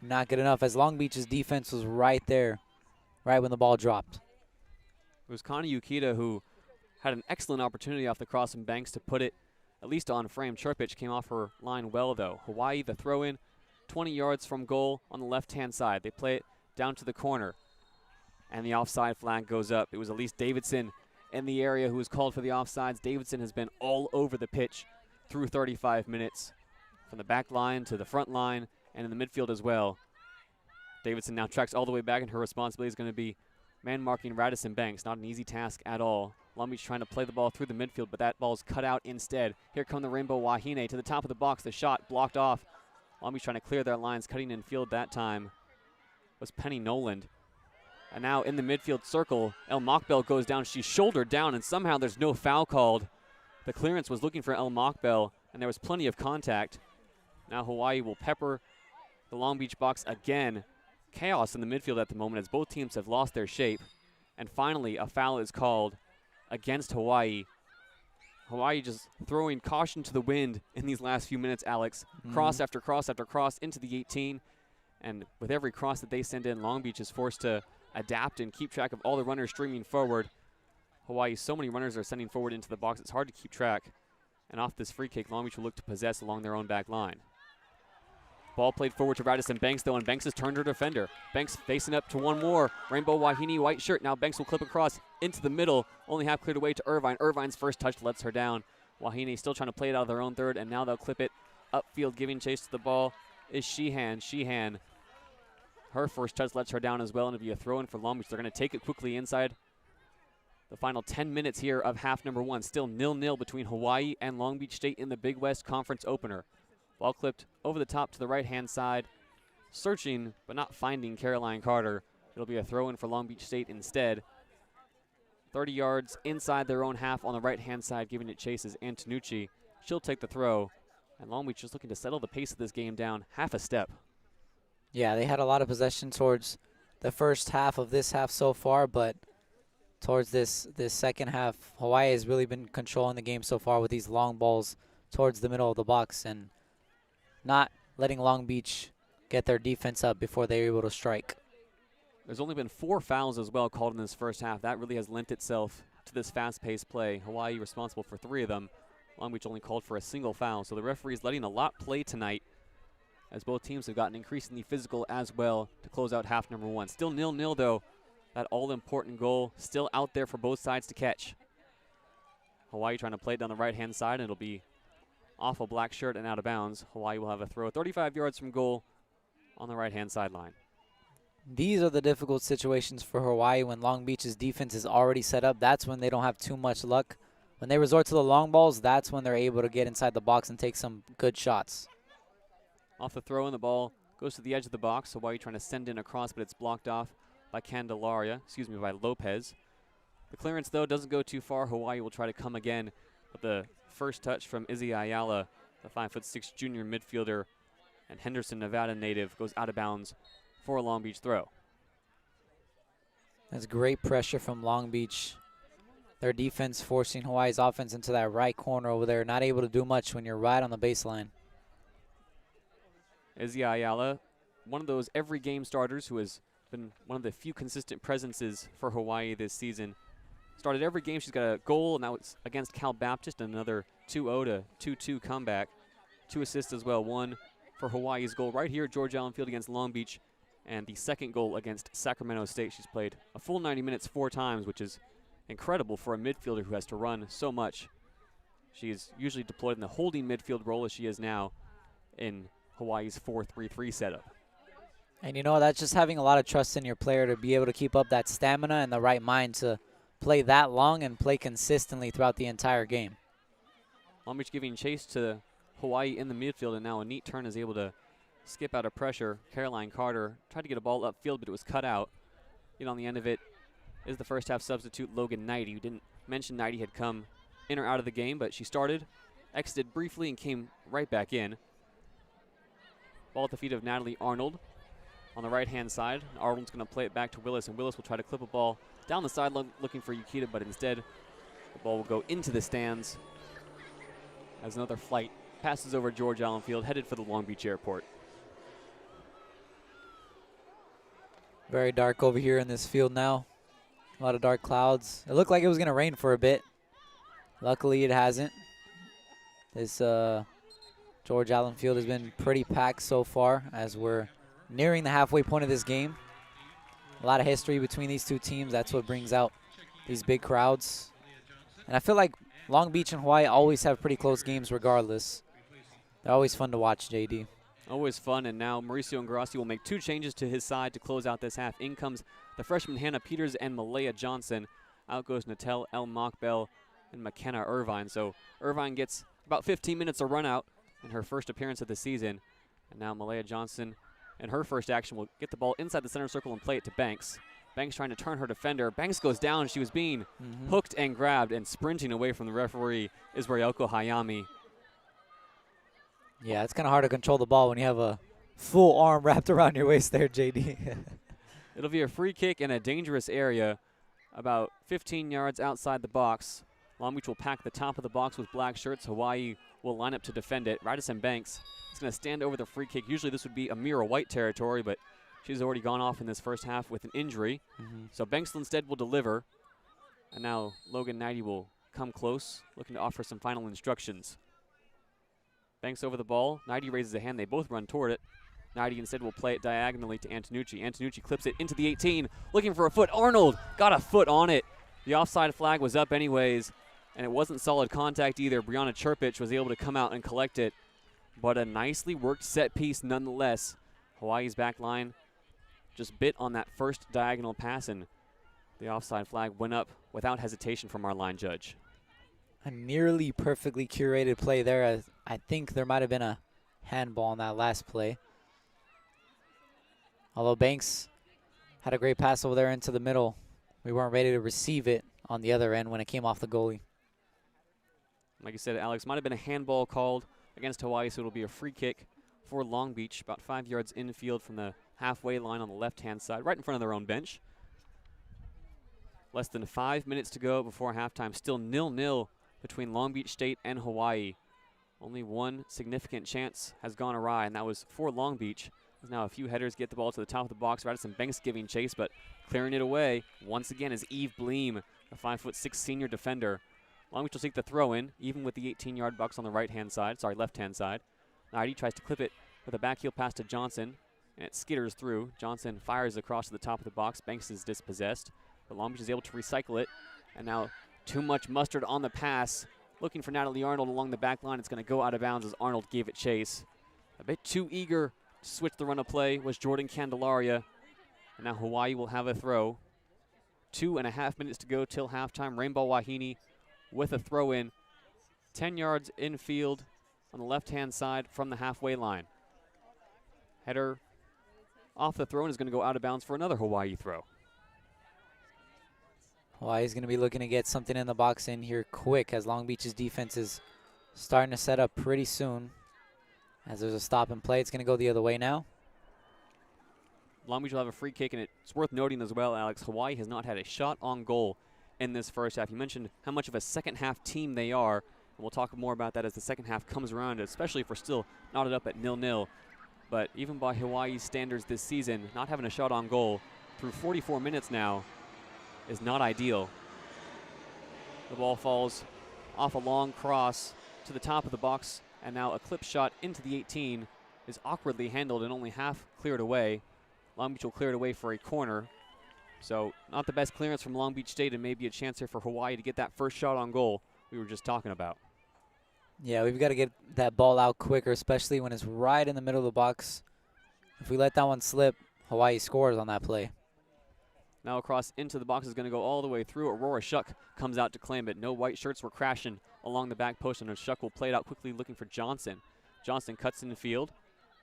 not good enough, as Long Beach's defense was right there, right when the ball dropped. It was Connie Yukita who had an excellent opportunity off the cross from Banks to put it at least on frame. Chirpich came off her line well, though. Hawaii, the throw-in, 20 yards from goal on the left-hand side. They play it down to the corner, and the offside flag goes up. It was Elise Davidson in the area who was called for the offsides. Davidson has been all over the pitch through 35 minutes, from the back line to the front line and in the midfield as well. Davidson now tracks all the way back, and her responsibility is going to be man-marking Radisson Banks. Not an easy task at all. Long Beach trying to play the ball through the midfield, but that ball's cut out instead. Here come the Rainbow Wahine to the top of the box. The shot blocked off. Long Beach trying to clear their lines. Cutting in field that time was Penny Noland. And now in the midfield circle, El Mockbell goes down. She's shouldered down, and somehow there's no foul called. The clearance was looking for El Mockbell, and there was plenty of contact. Now Hawaii will pepper the Long Beach box again. Chaos in the midfield at the moment as both teams have lost their shape. And finally, a foul is called against Hawaii. Hawaii just throwing caution to the wind in these last few minutes, Alex. Cross after cross after cross into the 18. And with every cross that they send in, Long Beach is forced to adapt and keep track of all the runners streaming forward. Hawaii, so many runners are sending forward into the box, it's hard to keep track. And off this free kick, Long Beach will look to possess along their own back line. Ball played forward to Radisson Banks, though, and Banks has turned her defender. Banks facing up to one more. Rainbow Wahine, white shirt. Now Banks will clip across into the middle. Only half cleared away to Irvine. Irvine's first touch lets her down. Wahine still trying to play it out of their own third, and now they'll clip it upfield, giving chase to the ball is Sheehan. Sheehan, her first touch lets her down as well, and it'll be a throw-in for Long Beach. They're going to take it quickly inside the final 10 minutes here of half number one. Still 0-0 between Hawaii and Long Beach State in the Big West Conference opener. Ball clipped over the top to the right-hand side. Searching, but not finding Caroline Carter. It'll be a throw-in for Long Beach State instead. 30 yards inside their own half on the right-hand side, giving it chase is Antonucci. She'll take the throw. And Long Beach just looking to settle the pace of this game down half a step. Yeah, they had a lot of possession towards the first half of this half so far, but towards this second half, Hawaii has really been controlling the game so far with these long balls towards the middle of the box and not letting Long Beach get their defense up before they're able to strike. There's only been 4 fouls as well called in this first half. That really has lent itself to this fast-paced play. Hawaii responsible for 3 of them. Long Beach only called for a single foul. So the referee's letting a lot play tonight as both teams have gotten increasingly physical as well to close out half number one. Still 0-0 though. That all-important goal still out there for both sides to catch. Hawaii trying to play it down the right-hand side, and it'll be off a black shirt and out of bounds. Hawaii will have a throw 35 yards from goal on the right-hand sideline. These are the difficult situations for Hawaii when Long Beach's defense is already set up. That's when they don't have too much luck. When they resort to the long balls, that's when they're able to get inside the box and take some good shots. Off the throw, and the ball goes to the edge of the box. Hawaii trying to send in a cross, but it's blocked off by by Lopez. The clearance, though, doesn't go too far. Hawaii will try to come again, but the first touch from Izzy Ayala, the 5'6" junior midfielder and Henderson, Nevada native, goes out of bounds for a Long Beach throw. That's great pressure from Long Beach. Their defense forcing Hawaii's offense into that right corner over there. Not able to do much when you're right on the baseline. Izzy Ayala, one of those every game starters who has been one of the few consistent presences for Hawaii this season. started every game. She's got a goal, and that was against Cal Baptist, another 2-0 to 2-2 comeback. 2 assists as well, 1 for Hawaii's goal right here at George Allen Field against Long Beach, and the second goal against Sacramento State. She's played a full 90 minutes 4 times, which is incredible for a midfielder who has to run so much. She is usually deployed in the holding midfield role as she is now in Hawaii's 4-3-3 setup. And you know, that's just having a lot of trust in your player to be able to keep up that stamina and the right mind to play that long and play consistently throughout the entire game. Long Beach giving chase to Hawaii in the midfield, and now a neat turn is able to skip out of pressure. Caroline Carter tried to get a ball upfield, but it was cut out. And on the end of it is the first half substitute, Logan Knighty. We didn't mention Knighty had come in or out of the game, but she started, exited briefly, and came right back in. Ball at the feet of Natalie Arnold on the right-hand side. Arnold's going to play it back to Willis, and Willis will try to clip a ball down the sideline looking for Yukita, but instead the ball will go into the stands as another flight passes over George Allen Field, headed for the Long Beach airport. Very dark over here in this field now. A lot of dark clouds. It looked like it was going to rain for a bit. Luckily, it hasn't. This George Allen Field has been pretty packed so far as we're nearing the halfway point of this game. A lot of history between these two teams. That's what brings out these big crowds. And I feel like Long Beach and Hawaii always have pretty close games regardless. They're always fun to watch, JD. Always fun, and now Mauricio Ingrassi will make 2 changes to his side to close out this half. In comes the freshman Hannah Peters and Malaya Johnson. Out goes Natel El Mockbell and McKenna Irvine. So Irvine gets about 15 minutes of run out in her first appearance of the season. And now Malaya Johnson, in her first action, will get the ball inside the center circle and play it to Banks. Banks trying to turn her defender. Banks goes down. She was being hooked and grabbed, and sprinting away from the referee is Ryoko Hayami. Yeah, it's kind of hard to control the ball when you have a full arm wrapped around your waist there, JD. It'll be a free kick in a dangerous area about 15 yards outside the box. Long Beach will pack the top of the box with black shirts. Hawaii will line up to defend it. Radisson Banks is going to stand over the free kick. Usually this would be Amira White territory, but she's already gone off in this first half with an injury. So Banks instead will deliver. And now Logan Knighty will come close, looking to offer some final instructions. Banks over the ball. Knighty raises a hand. They both run toward it. Knighty instead will play it diagonally to Antonucci. Antonucci clips it into the 18, looking for a foot. Arnold got a foot on it. The offside flag was up anyways, and it wasn't solid contact either. Brianna Chirpich was able to come out and collect it, but a nicely worked set piece nonetheless. Hawaii's back line just bit on that first diagonal pass, and the offside flag went up without hesitation from our line judge. A nearly perfectly curated play there. I think there might have been a handball on that last play. Although Banks had a great pass over there into the middle, we weren't ready to receive it on the other end when it came off the goalie. Like you said, Alex, might have been a handball called against Hawaii, so it'll be a free kick for Long Beach, about 5 yards infield from the halfway line on the left-hand side, right in front of their own bench. Less than 5 minutes to go before halftime. Still 0-0 between Long Beach State and Hawaii. Only one significant chance has gone awry, and that was for Long Beach. There's now a few headers get the ball to the top of the box. Radisson Banks giving chase, but clearing it away once again is Eve Bleem, a 5'6" senior defender. Long Beach will take the throw in, even with the 18-yard box on the left-hand side. Knighty tries to clip it with a back heel pass to Johnson, and it skitters through. Johnson fires across to the top of the box. Banks is dispossessed, but Long Beach is able to recycle it, and now too much mustard on the pass. Looking for Natalie Arnold along the back line. It's going to go out of bounds as Arnold gave it chase. A bit too eager to switch the run of play was Jordan Candelaria. And now Hawaii will have a throw. 2.5 minutes to go till halftime. Rainbow Wahine with a throw in. 10 yards infield on the left-hand side from the halfway line. Header off the throw and is going to go out of bounds for another Hawaii throw. Hawaii's going to be looking to get something in the box in here quick as Long Beach's defense is starting to set up pretty soon. As there's a stop and play, it's going to go the other way now. Long Beach will have a free kick, and it's worth noting as well, Alex, Hawaii has not had a shot on goal in this first half. You mentioned how much of a second half team they are, and we'll talk more about that as the second half comes around, especially if we're still knotted up at 0-0. But even by Hawaii's standards this season, not having a shot on goal through 44 minutes now is not ideal. The ball falls off a long cross to the top of the box, and now a clip shot into the 18 is awkwardly handled and only half cleared away. Long Beach will clear it away for a corner. So not the best clearance from Long Beach State, and maybe a chance here for Hawaii to get that first shot on goal we were just talking about. Yeah, we've got to get that ball out quicker, especially when it's right in the middle of the box. If we let that one slip, Hawaii scores on that play. Now across into the box is going to go all the way through. Aurora Shuck comes out to claim it. No white shirts were crashing along the back post, and Shuck will play it out quickly looking for Johnson. Johnson cuts in the field.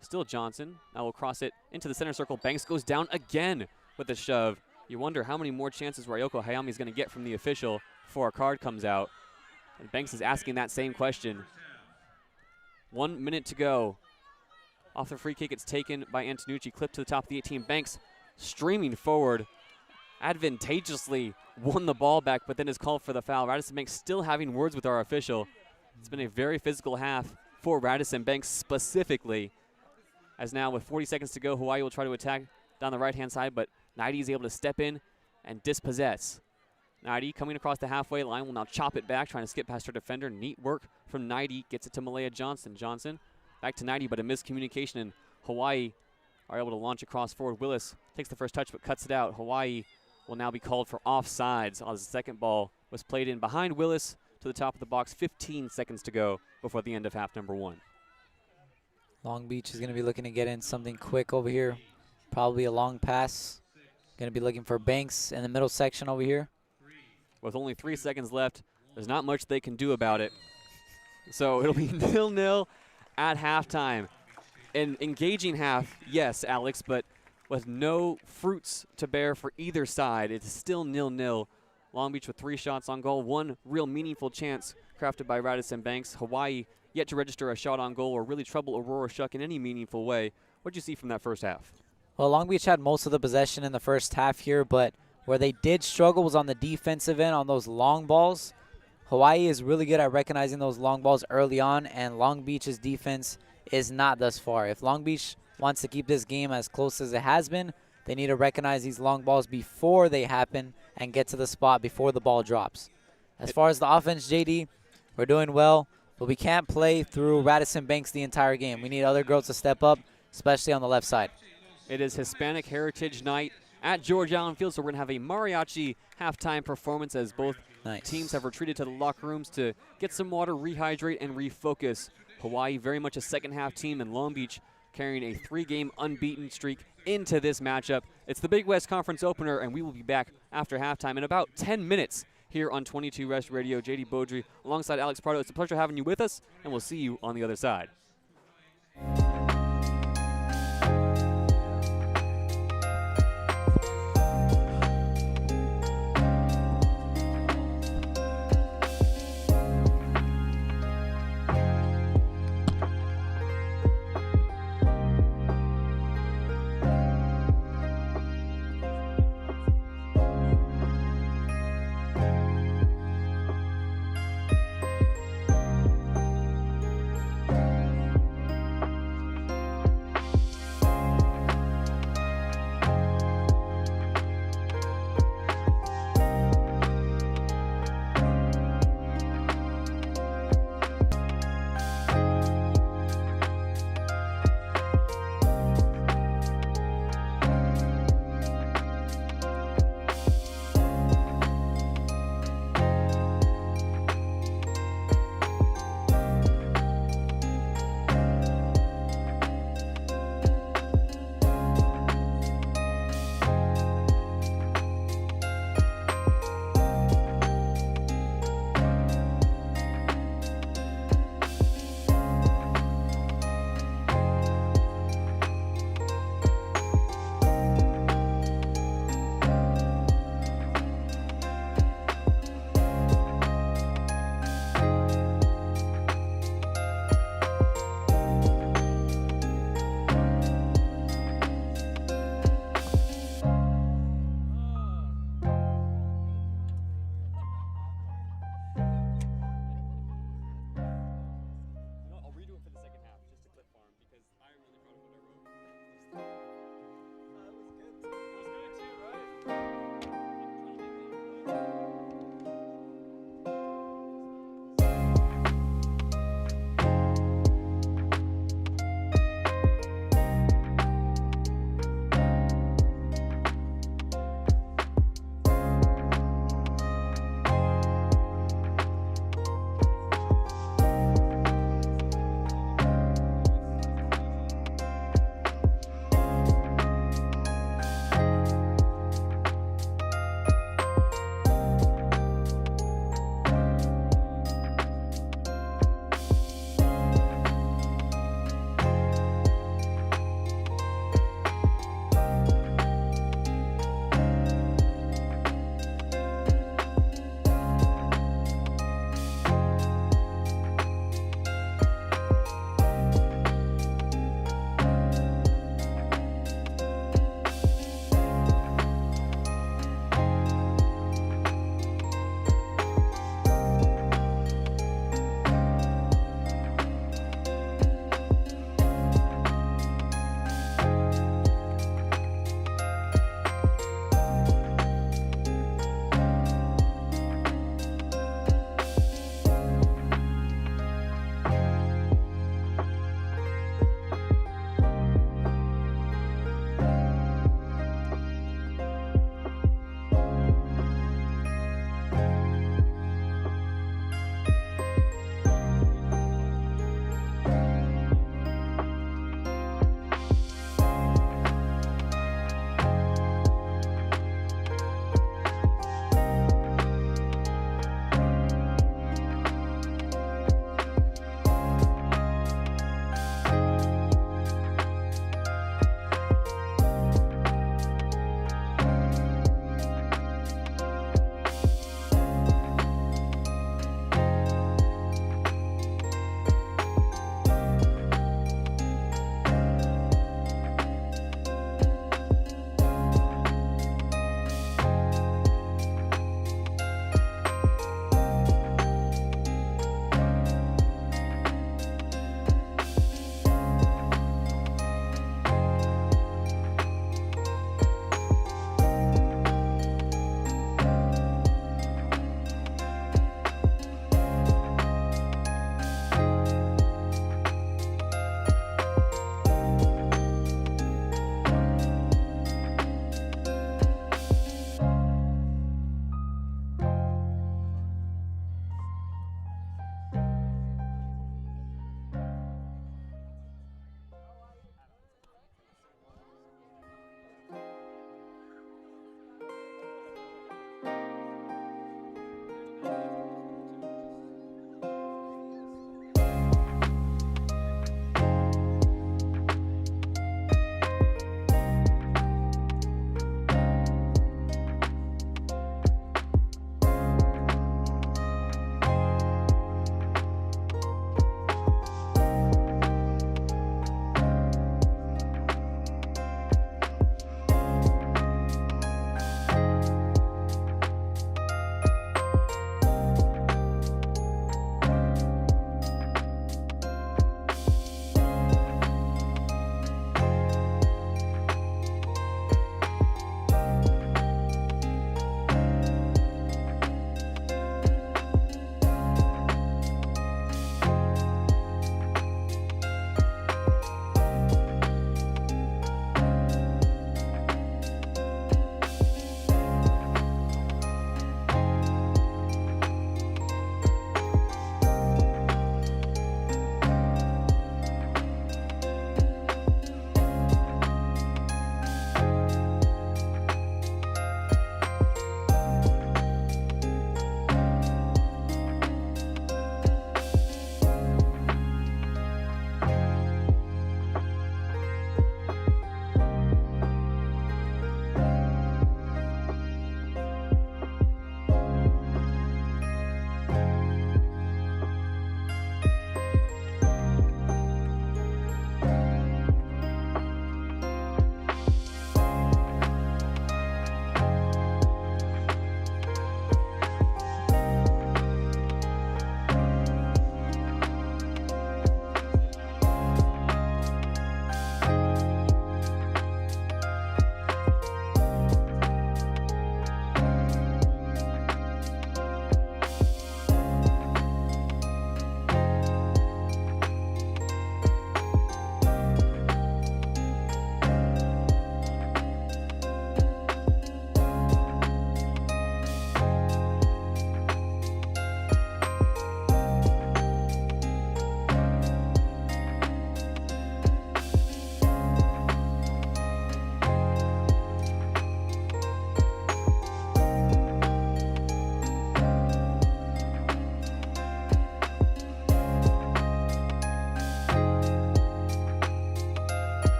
Still Johnson. Now will cross it into the center circle. Banks goes down again with a shove. You wonder how many more chances Ryoko Hayami is going to get from the official before a card comes out. And Banks is asking that same question. 1 minute to go. Off the free kick, it's taken by Antonucci. Clip to the top of the 18. Banks streaming forward. Advantageously won the ball back, but then is called for the foul. Radisson Banks still having words with our official. It's been a very physical half for Radisson Banks specifically. As now with 40 seconds to go, Hawaii will try to attack down the right-hand side, but JayDe is able to step in and dispossess. JayDe coming across the halfway line will now chop it back, trying to skip past her defender. Neat work from JayDe, gets it to Malaya Johnson. Johnson back to JayDe, but a miscommunication, and Hawaii are able to launch across forward. Willis takes the first touch but cuts it out. Hawaii will now be called for offsides as the second ball was played in behind Willis to the top of the box. 15 seconds to go before the end of half number 1. Long Beach is going to be looking to get in something quick over here. Probably a long pass. Going to be looking for Banks in the middle section over here. With only 3 seconds left, there's not much they can do about it. So it'll be 0-0 at halftime. An engaging half, yes, Alex, but with no fruits to bear for either side. It's still 0-0. Long Beach with 3 shots on goal. One real meaningful chance crafted by Radisson Banks. Hawaii yet to register a shot on goal or really trouble Aurora Shuck in any meaningful way. What did you see from that first half? Well, Long Beach had most of the possession in the first half here, but where they did struggle was on the defensive end on those long balls. Hawaii is really good at recognizing those long balls early on, and Long Beach's defense is not thus far. If Long Beach wants to keep this game as close as it has been, they need to recognize these long balls before they happen and get to the spot before the ball drops. As far as the offense, JayDe, we're doing well, but we can't play through Radisson Banks the entire game. We need other girls to step up, especially on the left side. It is Hispanic Heritage Night at George Allen Field, so we're going to have a mariachi halftime performance as both teams have retreated to the locker rooms to get some water, rehydrate, and refocus. Hawaii very much a second-half team, and Long Beach carrying a 3-game unbeaten streak into this matchup. It's the Big West Conference opener, and we will be back after halftime in about 10 minutes here on 22 Rest Radio. JayDe Beaudry alongside Alex Prado. It's a pleasure having you with us, and we'll see you on the other side.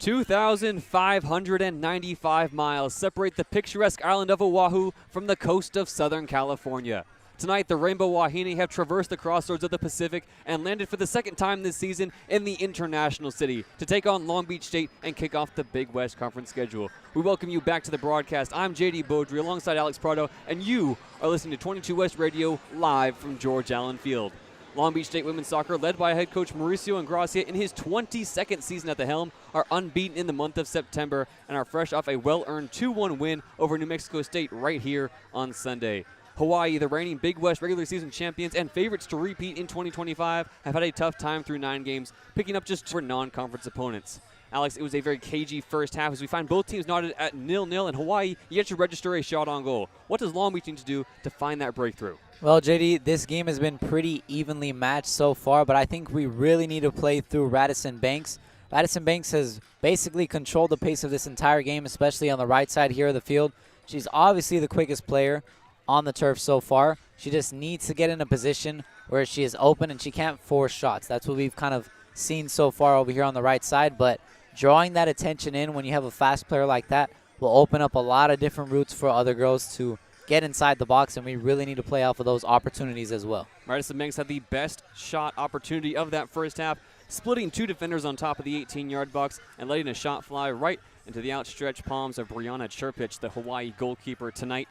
2,595 miles separate the picturesque island of Oahu from the coast of Southern California. Tonight, the Rainbow Wahine have traversed the crossroads of the Pacific and landed for the second time this season in the international city to take on Long Beach State and kick off the Big West Conference schedule. We welcome you back to the broadcast. I'm JayDe Beaudry alongside Alex Prado, and you are listening to 22 West Radio live from George Allen Field. Long Beach State women's soccer, led by head coach Mauricio Ingracia in his 22nd season at the helm, are unbeaten in the month of September and are fresh off a well-earned 2-1 win over New Mexico State right here on Sunday. Hawaii, the reigning Big West regular season champions and favorites to repeat in 2025, have had a tough time through 9 games, picking up just 2 non-conference opponents. Alex, it was a very cagey first half as we find both teams knotted at 0-0, and Hawaii yet to register a shot on goal. What does Long Beach need to do to find that breakthrough? Well, JD, this game has been pretty evenly matched so far, but I think we really need to play through Radisson Banks. Radisson Banks has basically controlled the pace of this entire game, especially on the right side here of the field. She's obviously the quickest player on the turf so far. She just needs to get in a position where she is open and she can't force shots. That's what we've kind of seen so far over here on the right side, but drawing that attention in when you have a fast player like that will open up a lot of different routes for other girls to get inside the box, and we really need to play off of those opportunities as well. Radisson Banks had the best shot opportunity of that first half, splitting 2 defenders on top of the 18-yard box and letting a shot fly right into the outstretched palms of Brianna Chirpich, the Hawaii goalkeeper tonight.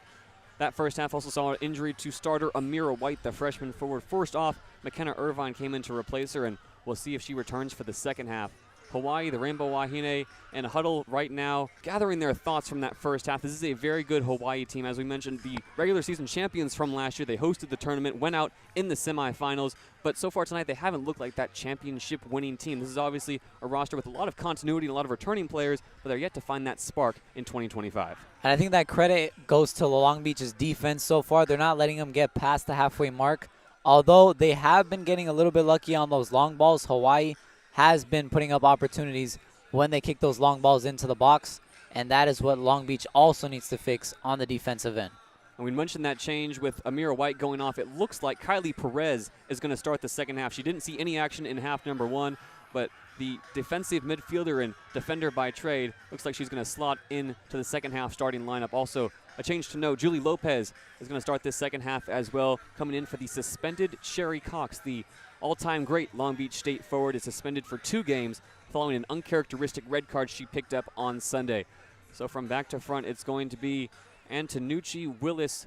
That first half also saw an injury to starter Amira White, the freshman forward. First off, McKenna Irvine came in to replace her, and we'll see if she returns for the second half. Hawaii, the Rainbow Wahine, in a huddle right now, gathering their thoughts from that first half. This is a very good Hawaii team. As we mentioned, the regular season champions from last year. They hosted the tournament, went out in the semifinals, but so far tonight they haven't looked like that championship-winning team. This is obviously a roster with a lot of continuity and a lot of returning players, but they're yet to find that spark in 2025. And I think that credit goes to Long Beach's defense so far. They're not letting them get past the halfway mark. Although they have been getting a little bit lucky on those long balls, Hawaii has been putting up opportunities when they kick those long balls into the box, and that is what Long Beach also needs to fix on the defensive end. And we mentioned that change with Amira White going off. It looks like Kylie Perez is going to start the second half. She didn't see any action in half number 1, but the defensive midfielder and defender by trade looks like she's going to slot in to the second half starting lineup. Also, a change to note, Julie Lopez is going to start this second half as well, coming in for the suspended Sherry Cox. The all-time great Long Beach State forward is suspended for 2 games following an uncharacteristic red card she picked up on Sunday. So from back to front, it's going to be Antonucci, Willis,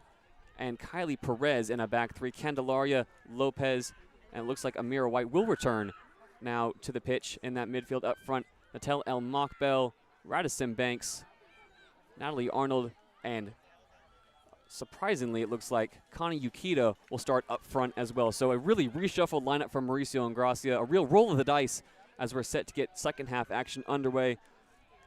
and Kylie Perez in a back 3. Candelaria, Lopez, and it looks like Amira White will return now to the pitch in that midfield up front. Natel El Mockbell, Radisson Banks, Natalie Arnold, and surprisingly, it looks like Connie Yukita will start up front as well. So a really reshuffled lineup from Mauricio Ingracia, a real roll of the dice as we're set to get second half action underway.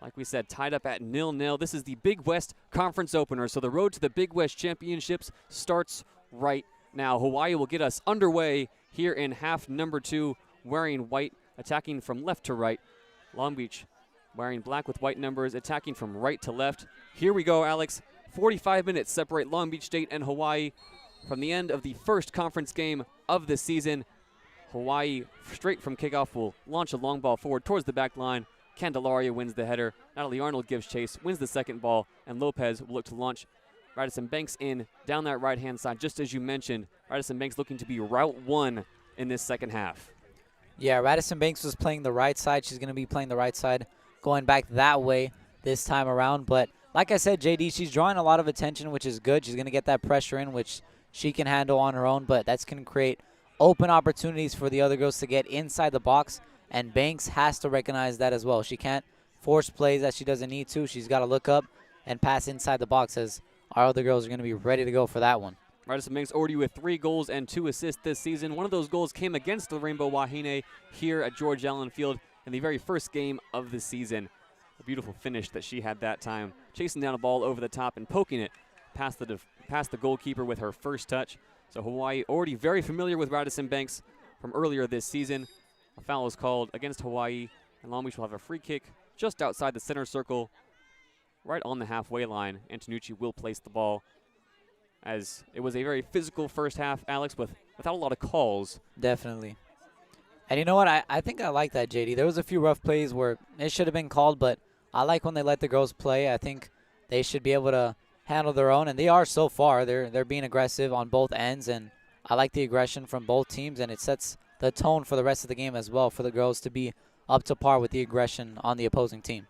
Like we said, tied up at 0-0. This is the Big West Conference opener, so the road to the Big West Championships starts right now. Hawaii will get us underway here in half number 2, wearing white, attacking from left to right. Long Beach wearing black with white numbers, attacking from right to left. Here we go, Alex. 45 minutes separate Long Beach State and Hawaii from the end of the first conference game of the season. Hawaii, straight from kickoff, will launch a long ball forward towards the back line. Candelaria wins the header. Natalie Arnold gives chase, wins the second ball, and Lopez will look to launch Radisson Banks in down that right-hand side. Just as you mentioned, Radisson Banks looking to be Route 1 in this second half. Yeah, Radisson Banks was playing the right side. She's going to be playing the right side, going back that way this time around. But like I said, JD, she's drawing a lot of attention, which is good. She's going to get that pressure in, which she can handle on her own, but that's going to create open opportunities for the other girls to get inside the box, and Banks has to recognize that as well. She can't force plays that she doesn't need to. She's got to look up and pass inside the box, as our other girls are going to be ready to go for that one. Radisson Banks already with 3 goals and 2 assists this season. One of those goals came against the Rainbow Wahine here at George Allen Field in the very first game of the season. A beautiful finish that she had that time, chasing down a ball over the top and poking it past the goalkeeper with her first touch. So Hawaii already very familiar with Radisson Banks from earlier this season. A foul is called against Hawaii, and Long Beach will have a free kick just outside the center circle, right on the halfway line. Antonucci will place the ball, as it was a very physical first half, Alex, without a lot of calls. Definitely. And you know what? I think I like that, JD. There was a few rough plays where it should have been called, but I like when they let the girls play. I think they should be able to handle their own, and they are so far. They're being aggressive on both ends, and I like the aggression from both teams, and it sets the tone for the rest of the game as well for the girls to be up to par with the aggression on the opposing team.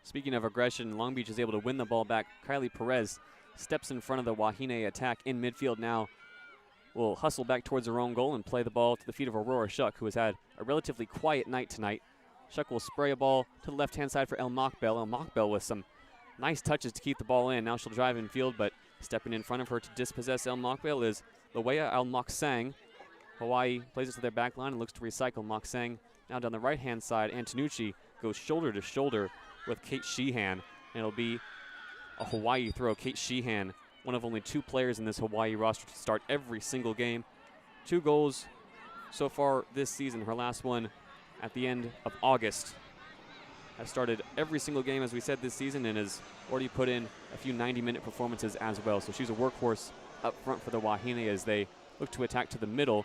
Speaking of aggression, Long Beach is able to win the ball back. Kylie Perez steps in front of the Wahine attack in midfield now. Will hustle back towards her own goal and play the ball to the feet of Aurora Shuck, who has had a relatively quiet night tonight. Shuck will spray a ball to the left-hand side for El Mokbel. El Mokbel with some nice touches to keep the ball in. Now she'll drive in field, but stepping in front of her to dispossess El Mokbel is Lawea Al Moksang. Hawaii plays it to their back line and looks to recycle Moksang. Now down the right-hand side, Antonucci goes shoulder to shoulder with Kate Sheehan, and it'll be a Hawaii throw. Kate Sheehan, one of only 2 players in this Hawaii roster to start every single game. 2 goals so far this season. Her last one at the end of August. Has started every single game, as we said, this season, and has already put in a few 90-minute performances as well. So she's a workhorse up front for the Wahine as they look to attack to the middle.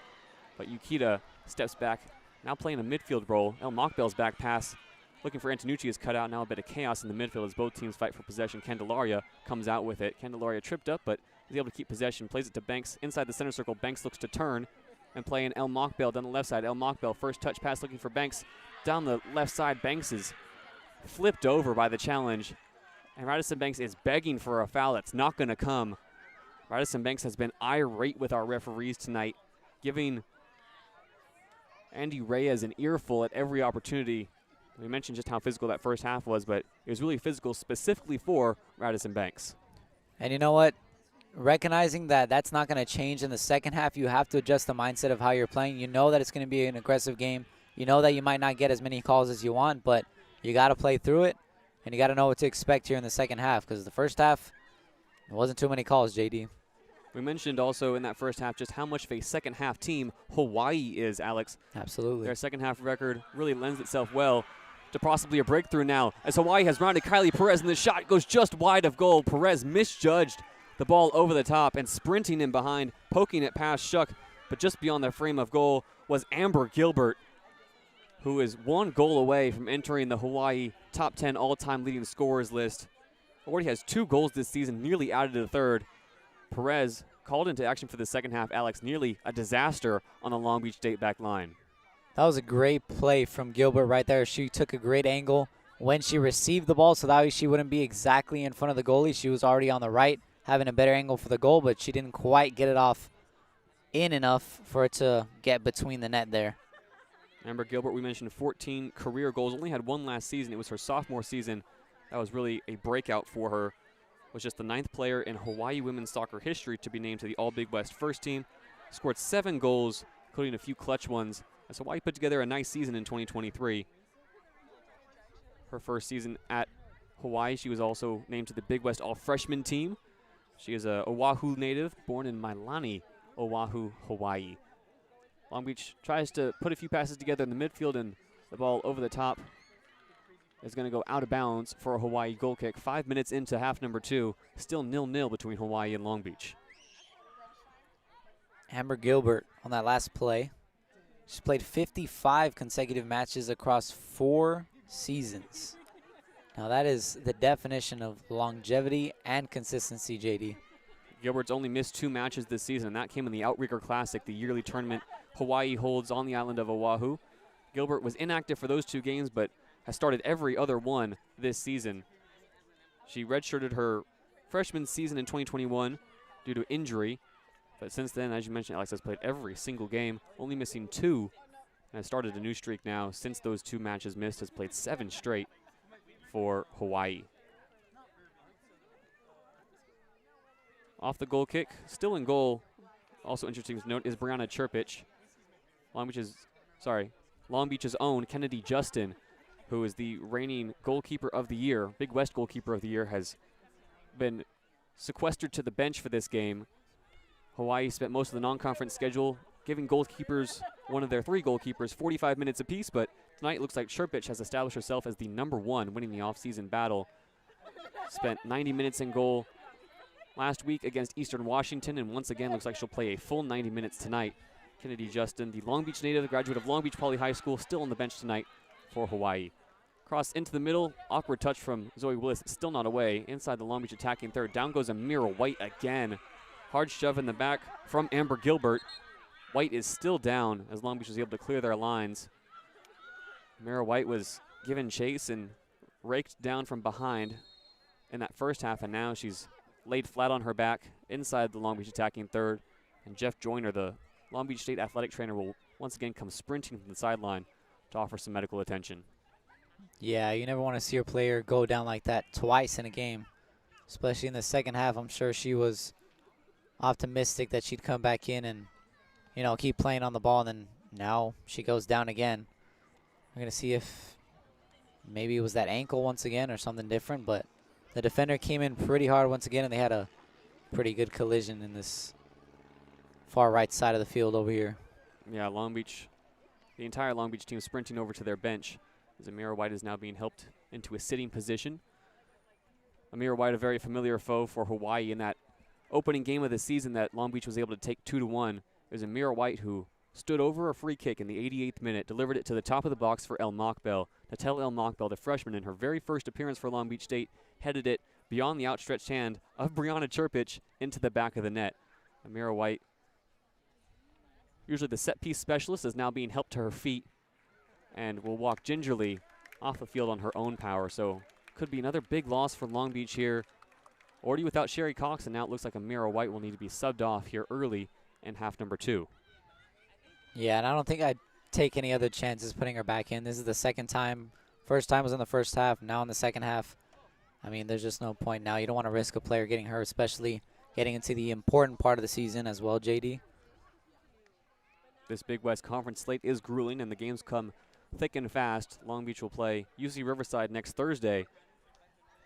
But Yukita steps back, now playing a midfield role. El Mokbel's back pass looking for Antonucci is cut out. Now a bit of chaos in the midfield as both teams fight for possession. Candelaria comes out with it. Candelaria tripped up, but is able to keep possession. Plays it to Banks inside the center circle. Banks looks to turn and play in El Mokbel down the left side. El Mokbel, first touch pass looking for Banks. Down the left side, Banks is flipped over by the challenge. And Radisson Banks is begging for a foul that's not going to come. Radisson Banks has been irate with our referees tonight, giving Andy Reyes an earful at every opportunity. We mentioned just how physical that first half was, but it was really physical specifically for Radisson Banks. And you know what? Recognizing that that's not going to change in the second half, you have to adjust the mindset of how you're playing. You know that it's going to be an aggressive game. You know that you might not get as many calls as you want, but you got to play through it, and you got to know what to expect here in the second half, because the first half, it wasn't too many calls, JD. We mentioned also in that first half just how much of a second half team Hawaii is, Alex. Absolutely. Their second half record really lends itself well to possibly a breakthrough now, as Hawaii has rounded Kylie Perez, and the shot goes just wide of goal. Perez misjudged the ball over the top and sprinting in behind, poking it past Shuck, but just beyond the frame of goal was Amber Gilbert, who is 1 goal away from entering the Hawaii top 10 all-time leading scorers list. Already has 2 goals this season, nearly added to the third. Perez called into action for the second half, Alex, nearly a disaster on the Long Beach State back line. That was a great play from Gilbert right there. She took a great angle when she received the ball, so that way she wouldn't be exactly in front of the goalie. She was already on the right, having a better angle for the goal, but she didn't quite get it off in enough for it to get between the net there. Amber Gilbert, we mentioned 14 career goals, only had 1 last season. It was her sophomore season. That was really a breakout for her. Was just the 9th player in Hawaii women's soccer history to be named to the All-Big West first team. Scored 7 goals, including a few clutch ones, as Hawaii put together a nice season in 2023. Her first season at Hawaii, she was also named to the Big West All-Freshman team. She is a Oahu native, born in Mailani, Oahu, Hawaii. Long Beach tries to put a few passes together in the midfield, and the ball over the top is going to go out of bounds for a Hawaii goal kick. 5 minutes into half number 2, still 0-0 between Hawaii and Long Beach. Amber Gilbert on that last play. She's played 55 consecutive matches across 4 seasons. Now that is the definition of longevity and consistency, JD. Gilbert's only missed 2 matches this season, and that came in the Outrigger Classic, the yearly tournament Hawaii holds on the island of Oahu. Gilbert was inactive for those 2 games, but has started every other one this season. She redshirted her freshman season in 2021 due to injury, but since then, as you mentioned, Alex has played every single game, only missing 2, and has started a new streak now. Since those 2 matches missed, has played 7 straight for Hawaii. Off the goal kick, still in goal. Also interesting to note is Brianna Chirpich, Long Beach's own Kennedy Justin, who is the reigning goalkeeper of the year, Big West goalkeeper of the year, has been sequestered to the bench for this game. Hawaii spent most of the non-conference schedule giving goalkeepers, one of their 3 goalkeepers, 45 minutes apiece, but tonight it looks like Chirpich has established herself as the number 1, winning the off-season battle. Spent 90 minutes in goal last week against Eastern Washington, and once again looks like she'll play a full 90 minutes tonight. Kennedy Justin, the Long Beach native, graduate of Long Beach Poly High School, still on the bench tonight for Hawaii. Cross into the middle, awkward touch from Zoe Willis, still not away. Inside the Long Beach attacking third, down goes Amira White again. Hard shove in the back from Amber Gilbert. White is still down as Long Beach was able to clear their lines. Amira White was given chase and raked down from behind in that first half, and now she's laid flat on her back inside the Long Beach attacking third. And Jeff Joyner, the Long Beach State athletic trainer, will once again come sprinting from the sideline to offer some medical attention. Yeah, you never want to see your player go down like that twice in a game, especially in the second half. I'm sure she was optimistic that she'd come back in and, you know, keep playing on the ball, and then now she goes down again. We're going to see if maybe it was that ankle once again or something different, but the defender came in pretty hard once again, and they had a pretty good collision in this far right side of the field over here. Yeah, Long Beach, the entire Long Beach team sprinting over to their bench as Amira White is now being helped into a sitting position. Amira White, a very familiar foe for Hawaii in that opening game of the season that Long Beach was able to take 2-1. It was Amira White who stood over a free kick in the 88th minute, delivered it to the top of the box for El Mokbel. Natel El Mokbel, the freshman, in her very first appearance for Long Beach State, headed it beyond the outstretched hand of Brianna Chirpich into the back of the net. Amira White, usually the set-piece specialist, is now being helped to her feet and will walk gingerly off the field on her own power. So could be another big loss for Long Beach here. Already without Sherry Cox, and now it looks like Amira White will need to be subbed off here early in half number 2. Yeah, and I don't think I'd take any other chances putting her back in. This is the second time. First time was in the first half, now in the second half. I mean, there's just no point now. You don't want to risk a player getting hurt, especially getting into the important part of the season as well, JD. This Big West Conference slate is grueling, and the games come thick and fast. Long Beach will play UC Riverside next Thursday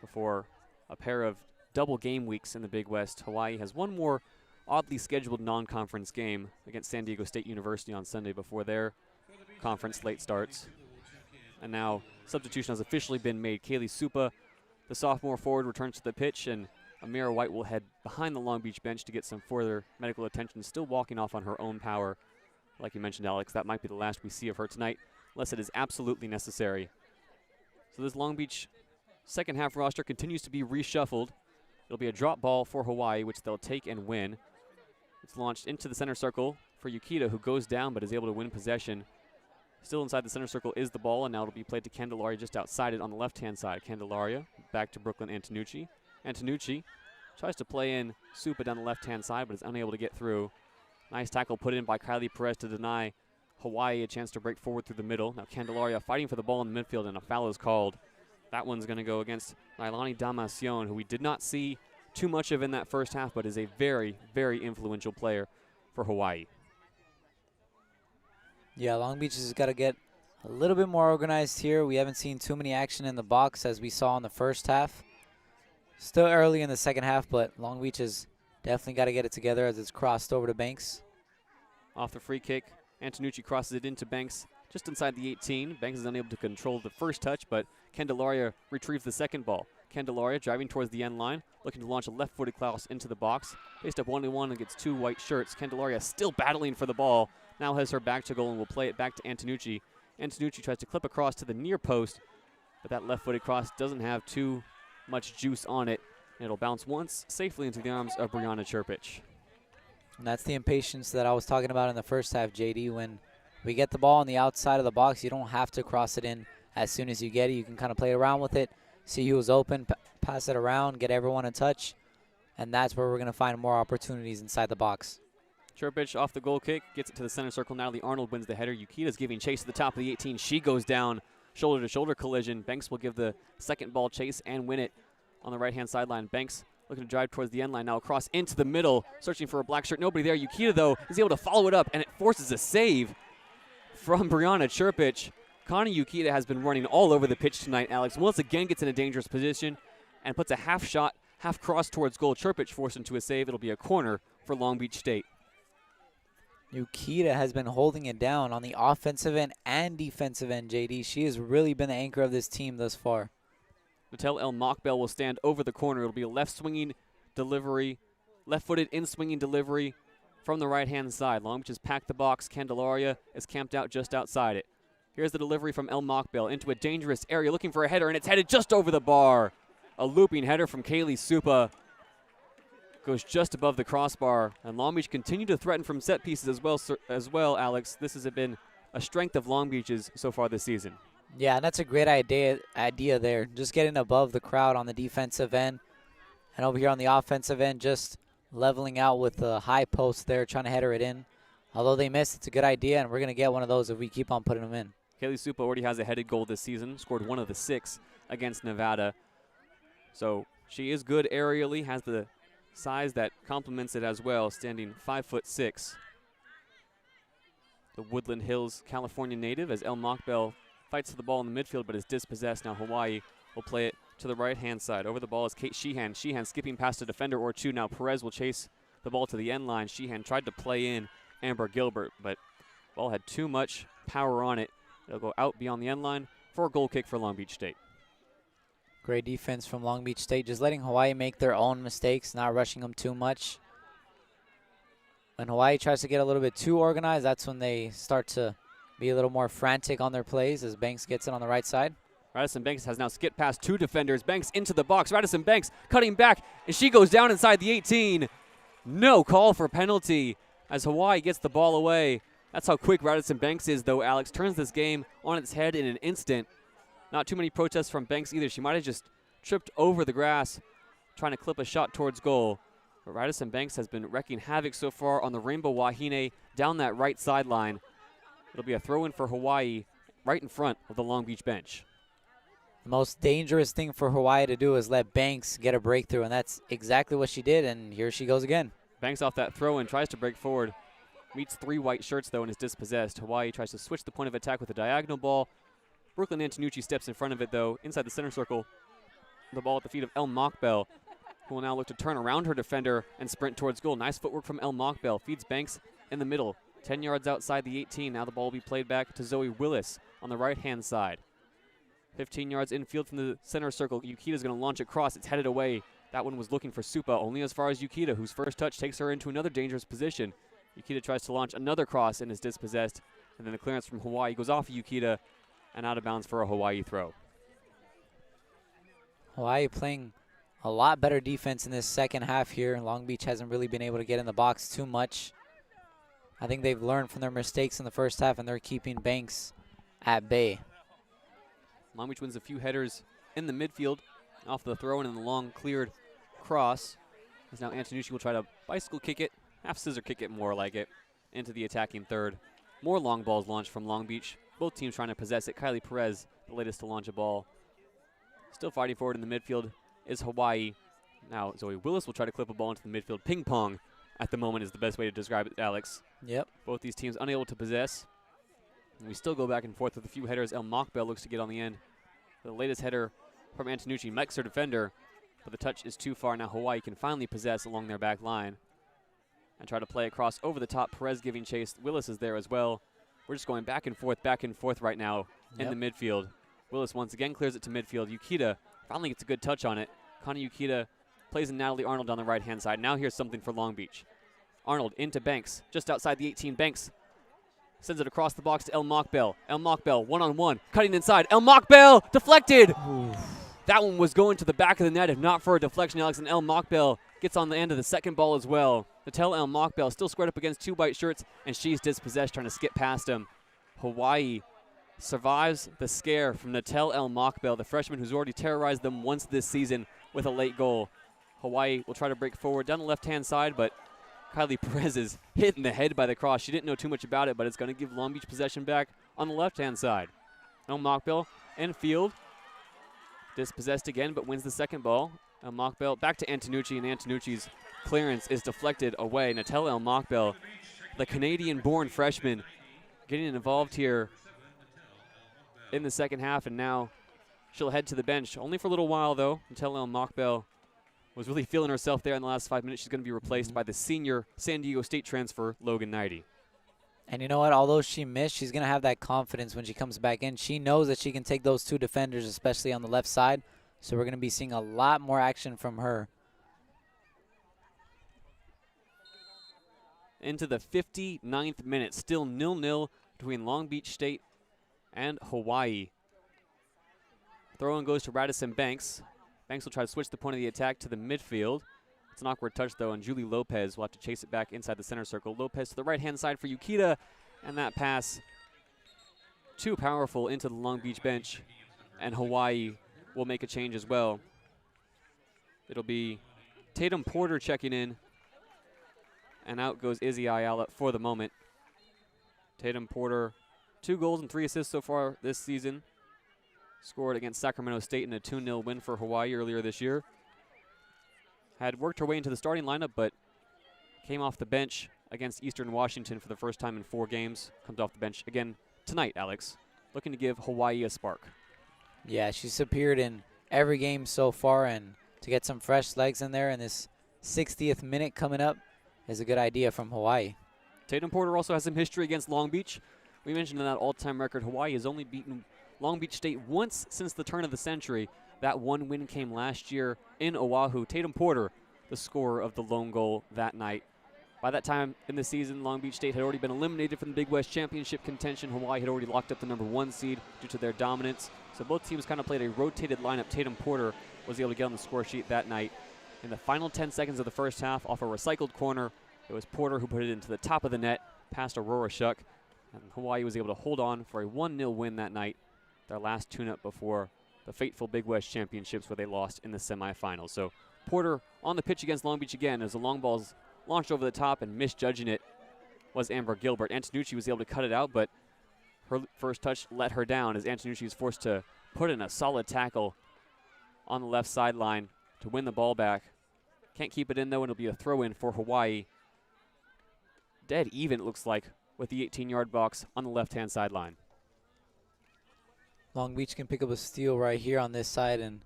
before a pair of double game weeks in the Big West. Hawaii has one more oddly scheduled non-conference game against San Diego State University on Sunday before their conference slate starts. And now substitution has officially been made. Kaylee Supa, the sophomore forward, returns to the pitch, and Amira White will head behind the Long Beach bench to get some further medical attention, still walking off on her own power. Like you mentioned, Alex, that might be the last we see of her tonight, unless it is absolutely necessary. So this Long Beach second half roster continues to be reshuffled. It'll be a drop ball for Hawaii, which they'll take and win. It's launched into the center circle for Yukita, who goes down but is able to win possession. Still inside the center circle is the ball, and now it'll be played to Candelaria just outside it on the left-hand side. Candelaria back to Brooklyn Antonucci. Antonucci tries to play in Supa down the left-hand side, but is unable to get through. Nice tackle put in by Kylie Perez to deny Hawaii a chance to break forward through the middle. Now Candelaria fighting for the ball in the midfield, and a foul is called. That one's going to go against Nailani Damacion, who we did not see too much of in that first half, but is a very, very influential player for Hawaii. Yeah, Long Beach has got to get a little bit more organized here. We haven't seen too many action in the box as we saw in the first half. Still early in the second half, but Long Beach has definitely got to get it together as it's crossed over to Banks. Off the free kick, Antonucci crosses it into Banks just inside the 18. Banks is unable to control the first touch, but Candelaria retrieves the second ball. Candelaria driving towards the end line, looking to launch a left-footed cross into the box. Faced up 1-1 and gets 2 white shirts. Candelaria still battling for the ball. Now has her back to goal and will play it back to Antonucci. Antonucci tries to clip across to the near post, but that left-footed cross doesn't have too much juice on it. And it'll bounce once safely into the arms of Brianna Chirpich. And that's the impatience that I was talking about in the first half, JD. When we get the ball on the outside of the box, you don't have to cross it in as soon as you get it. You can kind of play around with it, see who's open, pass it around, get everyone in touch, and that's where we're going to find more opportunities inside the box. Chirpich off the goal kick, gets it to the center circle. Natalie Arnold wins the header. Yukita's giving chase to the top of the 18. She goes down, shoulder-to-shoulder collision. Banks will give the second ball chase and win it on the right-hand sideline. Banks looking to drive towards the end line now, across into the middle, searching for a black shirt. Nobody there. Yukita, though, is able to follow it up, and it forces a save from Brianna Chirpich. Connie Yukita has been running all over the pitch tonight, Alex. Once again gets in a dangerous position and puts a half shot, half cross towards goal. Chirpich forced into a save. It'll be a corner for Long Beach State. Yukita has been holding it down on the offensive end and defensive end, JD. She has really been the anchor of this team thus far. Natel El Mokbel will stand over the corner. It'll be a left swinging delivery, left-footed in swinging delivery from the right-hand side. Long Beach has packed the box. Candelaria is camped out just outside it. Here's the delivery from El Mockbel into a dangerous area looking for a header, and it's headed just over the bar. A looping header from Kaylee Supa goes just above the crossbar, and Long Beach continue to threaten from set pieces as well, Alex. This has been a strength of Long Beach's so far this season. Yeah, and that's a great idea there. Just getting above the crowd on the defensive end. And over here on the offensive end, just leveling out with the high post there, trying to header it in. Although they missed, it's a good idea, and we're going to get one of those if we keep on putting them in. Kaylee Supa already has a headed goal this season, scored one of the 6 against Nevada. So she is good aerially, has the size that complements it as well, standing 5'6". The Woodland Hills, California native, as El Mockbel fights for the ball in the midfield but is dispossessed. Now Hawaii will play it to the right-hand side. Over the ball is Kate Sheehan. Sheehan skipping past a defender or two. Now Perez will chase the ball to the end line. Sheehan tried to play in Amber Gilbert, but ball had too much power on it. It'll go out beyond the end line for a goal kick for Long Beach State. Great defense from Long Beach State, just letting Hawaii make their own mistakes, not rushing them too much. When Hawaii tries to get a little bit too organized, that's when they start to be a little more frantic on their plays as Banks gets it on the right side. Radisson Banks has now skipped past 2 defenders. Banks into the box. Radisson Banks cutting back, and she goes down inside the 18. No call for penalty as Hawaii gets the ball away. That's how quick Radisson Banks is, though, Alex. Turns this game on its head in an instant. Not too many protests from Banks either. She might have just tripped over the grass trying to clip a shot towards goal. But Radisson Banks has been wrecking havoc so far on the Rainbow Wahine down that right sideline. It'll be a throw-in for Hawaii right in front of the Long Beach bench. The most dangerous thing for Hawaii to do is let Banks get a breakthrough, and that's exactly what she did, and here she goes again. Banks off that throw-in, tries to break forward. Meets 3 white shirts, though, and is dispossessed. Hawaii tries to switch the point of attack with a diagonal ball. Brooklyn Antonucci steps in front of it, though, inside the center circle. The ball at the feet of El Mockbel, who will now look to turn around her defender and sprint towards goal. Nice footwork from El Mockbel. Feeds Banks in the middle, 10 yards outside the 18. Now the ball will be played back to Zoe Willis on the right-hand side. 15 yards infield from the center circle. Yukita's going to launch across. It's headed away. That one was looking for Supa, only as far as Yukita, whose first touch takes her into another dangerous position. Yukita tries to launch another cross and is dispossessed. And then the clearance from Hawaii goes off of Yukita and out of bounds for a Hawaii throw. Hawaii playing a lot better defense in this second half here. Long Beach hasn't really been able to get in the box too much. I think they've learned from their mistakes in the first half, and they're keeping Banks at bay. Long Beach wins a few headers in the midfield off the throw-in and the long cleared cross. As now Antonucci will try to bicycle kick it, half scissor kick it more like it, into the attacking third. More long balls launched from Long Beach. Both teams trying to possess it. Kylie Perez, the latest to launch a ball. Still fighting forward in the midfield is Hawaii. Now Zoe Willis will try to clip a ball into the midfield. Ping pong at the moment is the best way to describe it, Alex. Yep. Both these teams unable to possess. And we still go back and forth with a few headers. El Mockbel looks to get on the end. The latest header from Antonucci makes her defender, but the touch is too far. Now Hawaii can finally possess along their back line and try to play across over the top. Perez giving chase. Willis is there as well. We're just going back and forth right now in the midfield. Willis once again clears it to midfield. Yukita finally gets a good touch on it. Connie Yukita plays in Natalie Arnold on the right-hand side. Now here's something for Long Beach. Arnold into Banks, just outside the 18. Banks sends it across the box to El Mockbel. El Mockbel, one-on-one, cutting inside. El Mockbel, deflected! Oof. That one was going to the back of the net, if not for a deflection, Alex, and El Mockbel gets on the end of the second ball as well. Natel El Mockbel still squared up against 2 white shirts, and she's dispossessed, trying to skip past him. Hawaii survives the scare from Natel El Mockbel, the freshman who's already terrorized them once this season with a late goal. Hawaii will try to break forward down the left-hand side, but Kylie Perez is hit in the head by the cross. She didn't know too much about it, but it's going to give Long Beach possession back on the left-hand side. El Mockbel in field. Dispossessed again, but wins the second ball. El Mockbel back to Antonucci, and Antonucci's clearance is deflected away. Natel El Mockbel, the Canadian-born freshman, getting involved here in the second half, and now she'll head to the bench. Only for a little while, though. Natel El Mockbel was really feeling herself there in the last 5 minutes. She's going to be replaced by the senior San Diego State transfer, Logan Knighty. And you know what? Although she missed, she's going to have that confidence when she comes back in. She knows that she can take those 2 defenders, especially on the left side. So we're going to be seeing a lot more action from her. into the 59th minute. Still 0-0 between Long Beach State and Hawaii. Throw-in goes to Radisson Banks. Banks will try to switch the point of the attack to the midfield. It's an awkward touch, though, and Julie Lopez will have to chase it back inside the center circle. Lopez to the right-hand side for Yukita, and that pass too powerful into the Long Beach bench, and Hawaii will make a change as well. It'll be Tatum Porter checking in, and out goes Izzy Ayala for the moment. Tatum Porter, 2 goals and 3 assists so far this season. Scored against Sacramento State in a 2-0 win for Hawaii earlier this year. Had worked her way into the starting lineup, but came off the bench against Eastern Washington for the first time in 4 games. Comes off the bench again tonight, Alex. Looking to give Hawaii a spark. Yeah, she's appeared in every game so far, and to get some fresh legs in there in this 60th minute coming up is a good idea from Hawaii. Tatum Porter also has some history against Long Beach. We mentioned in that all-time record, Hawaii has only beaten Long Beach State once since the turn of the century. That one win came last year in Oahu. Tatum Porter, the scorer of the lone goal that night. By that time in the season, Long Beach State had already been eliminated from the Big West Championship contention. Hawaii had already locked up the #1 seed due to their dominance. So both teams kind of played a rotated lineup. Tatum Porter was able to get on the score sheet that night. In the final 10 seconds of the first half, off a recycled corner, it was Porter who put it into the top of the net, past Aurora Shuck, and Hawaii was able to hold on for a 1-0 win that night, their last tune-up before the fateful Big West Championships where they lost in the semifinals. So Porter on the pitch against Long Beach again as the long ball's launched over the top, and misjudging it was Amber Gilbert. Antonucci was able to cut it out, but her first touch let her down as Antonucci was forced to put in a solid tackle on the left sideline to win the ball back. Can't keep it in, though, and it'll be a throw-in for Hawaii. Dead even, it looks like, with the 18-yard box on the left-hand sideline. Long Beach can pick up a steal right here on this side and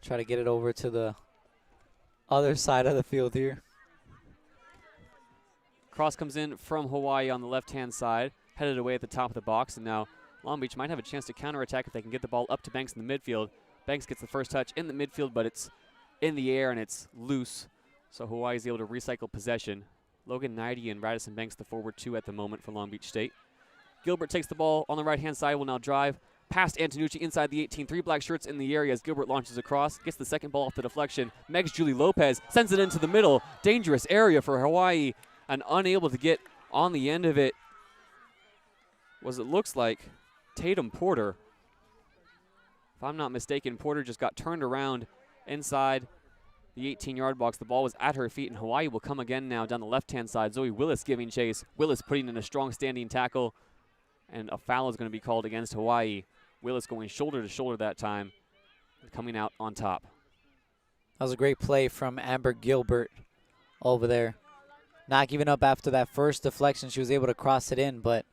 try to get it over to the other side of the field here. Cross comes in from Hawaii on the left-hand side, headed away at the top of the box, and now Long Beach might have a chance to counterattack if they can get the ball up to Banks in the midfield. Banks gets the first touch in the midfield, but it's in the air and it's loose, so Hawaii is able to recycle possession. Logan Knighty and Radisson Banks the forward 2 at the moment for Long Beach State. Gilbert takes the ball on the right-hand side, will now drive past Antonucci inside the 18. 3 black shirts in the area as Gilbert launches across, gets the second ball off the deflection. Megs Julie Lopez sends it into the middle. Dangerous area for Hawaii, and unable to get on the end of it was, it looks like, Tatum Porter. If I'm not mistaken, Porter just got turned around inside the 18-yard box. The ball was at her feet, and Hawaii will come again now down the left-hand side. Zoe Willis giving chase. Willis putting in a strong standing tackle, and a foul is going to be called against Hawaii. Willis going shoulder to shoulder that time, coming out on top. That was a great play from Amber Gilbert over there. Not giving up after that first deflection. She was able to cross it in, but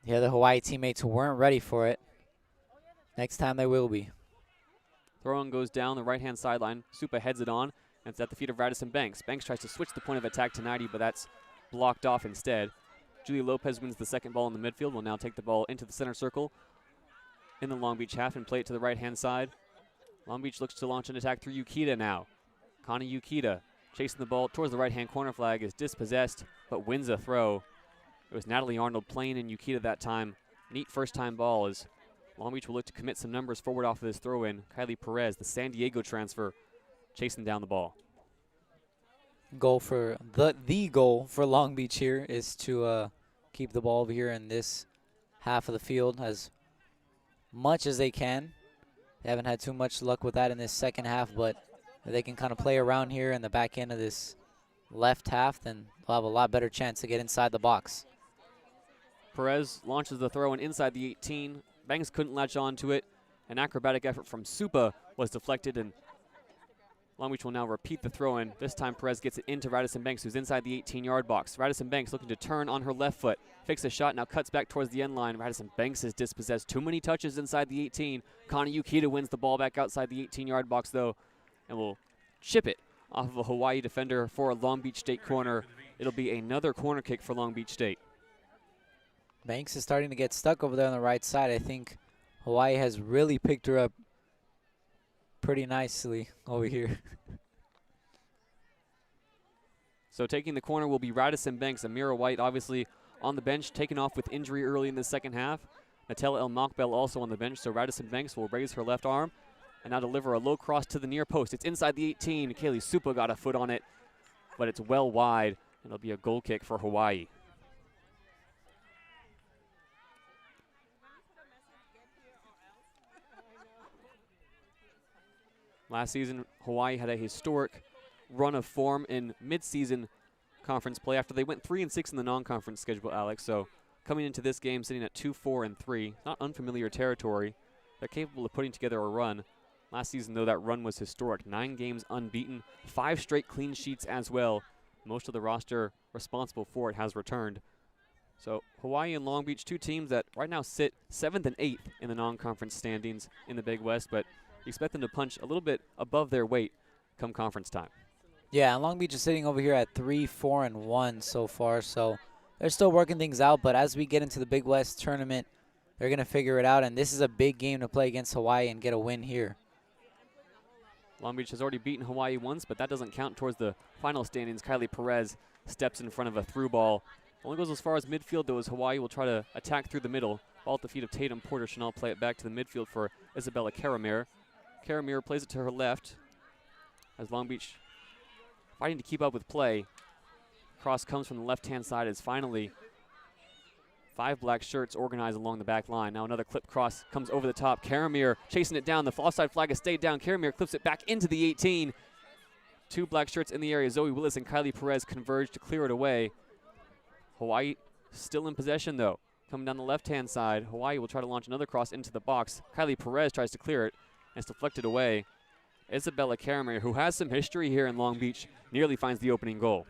the other Hawaii teammates weren't ready for it. Next time they will be. Throw-in goes down the right-hand sideline. Supa heads it on, and it's at the feet of Radisson Banks. Banks tries to switch the point of attack to 90, but that's blocked off instead. Julie Lopez wins the second ball in the midfield. Will now take the ball into the center circle in the Long Beach half and play it to the right-hand side. Long Beach looks to launch an attack through Yukita now. Connie Yukita chasing the ball towards the right-hand corner flag, is dispossessed, but wins a throw. It was Natalie Arnold playing in Yukita that time. Neat first-time ball as Long Beach will look to commit some numbers forward off of this throw-in. Kylie Perez, the San Diego transfer, chasing down the ball. Goal for the goal for Long Beach here is to keep the ball over here in this half of the field as much as they can. They haven't had too much luck with that in this second half, but if they can kind of play around here in the back end of this left half, then they'll have a lot better chance to get inside the box. Perez launches the throw-in inside the 18. Banks couldn't latch on to it. An acrobatic effort from Supa was deflected, and Long Beach will now repeat the throw-in. This time Perez gets it into Radisson Banks, who's inside the 18-yard box. Radisson Banks looking to turn on her left foot. Fakes a shot, now cuts back towards the end line. Radisson Banks is dispossessed. Too many touches inside the 18. Connie Yukita wins the ball back outside the 18-yard box, though, and will chip it off of a Hawaii defender for a Long Beach State corner. It'll be another corner kick for Long Beach State. Banks is starting to get stuck over there on the right side. I think Hawaii has really picked her up pretty nicely over here. So taking the corner will be Radisson Banks. Amira White obviously on the bench, taken off with injury early in the second half. Natella El Mokbel also on the bench, so Radisson Banks will raise her left arm and now deliver a low cross to the near post. It's inside the 18. Kaylee Supa got a foot on it, but it's well wide, and it'll be a goal kick for Hawaii. Last season, Hawaii had a historic run of form in mid-season conference play after they went 3-6 in the non-conference schedule, Alex. So coming into this game, sitting at 2-4-3, not unfamiliar territory. They're capable of putting together a run. Last season, though, that run was historic. 9 games unbeaten, 5 straight clean sheets as well. Most of the roster responsible for it has returned. So Hawaii and Long Beach, 2 teams that right now sit 7th and 8th in the non-conference standings in the Big West, but you expect them to punch a little bit above their weight come conference time. Yeah, and Long Beach is sitting over here at 3-4-1 so far, so they're still working things out, but as we get into the Big West tournament, they're going to figure it out, and this is a big game to play against Hawaii and get a win here. Long Beach has already beaten Hawaii once, but that doesn't count towards the final standings. Kylie Perez steps in front of a through ball. Only goes as far as midfield, though, as Hawaii will try to attack through the middle. Ball at the feet of Tatum Porter. Chanel play it back to the midfield for Isabella Caramir. Caramir plays it to her left as Long Beach fighting to keep up with play. Cross comes from the left-hand side as finally 5 black shirts organized along the back line. Now another clip cross comes over the top. Caramir chasing it down. The offside flag has stayed down. Caramir clips it back into the 18. 2 black shirts in the area. Zoe Willis and Kylie Perez converge to clear it away. Hawaii still in possession, though. Coming down the left-hand side, Hawaii will try to launch another cross into the box. Kylie Perez tries to clear it, and it's deflected away. Isabella Caramir, who has some history here in Long Beach, nearly finds the opening goal.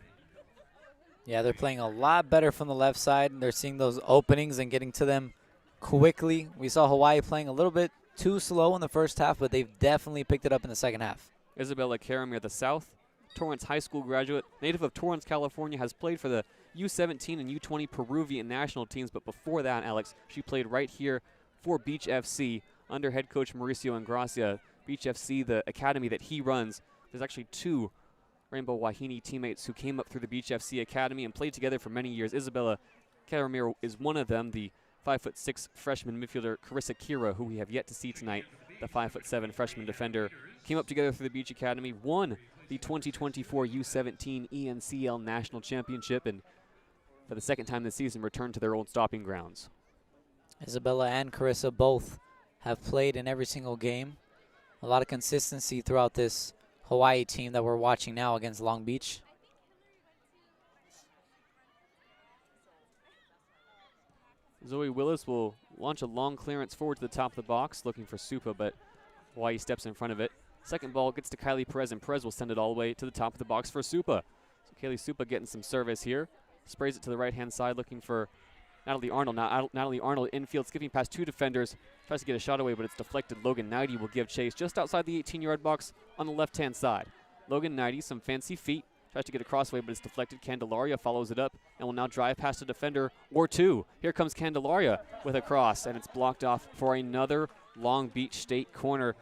Yeah, they're playing a lot better from the left side. They're seeing those openings and getting to them quickly. We saw Hawaii playing a little bit too slow in the first half, but they've definitely picked it up in the second half. Isabella Caramir, the South Torrance High School graduate, native of Torrance, California, has played for the U17 and U20 Peruvian national teams, but before that, Alex, she played right here for Beach FC under head coach Mauricio Ingracia. Beach FC, the academy that he runs, there's actually 2 Rainbow Wahine teammates who came up through the Beach FC Academy and played together for many years. Isabella Caramir is one of them, the 5'6" freshman midfielder Carissa Kira, who we have yet to see tonight, the 5'7" freshman defender. Came up together through the Beach Academy, won the 2024 U17 ENCL National Championship, and for the second time this season returned to their old stopping grounds. Isabella and Carissa both have played in every single game. A lot of consistency throughout this Hawaii team that we're watching now against Long Beach. Zoe Willis will launch a long clearance forward to the top of the box, looking for Supa, but Hawaii steps in front of it. Second ball gets to Kylie Perez, and Perez will send it all the way to the top of the box for Supa. So Kaylee Supa getting some service here. Sprays it to the right-hand side, looking for Natalie Arnold. Now Natalie Arnold infield, skipping past 2 defenders. Tries to get a shot away, but it's deflected. Logan Knighty will give chase just outside the 18-yard box on the left-hand side. Logan Knighty, some fancy feet. Tries to get a crossway, but it's deflected. Candelaria follows it up and will now drive past a defender or 2. Here comes Candelaria with a cross, and it's blocked off for another Long Beach State corner.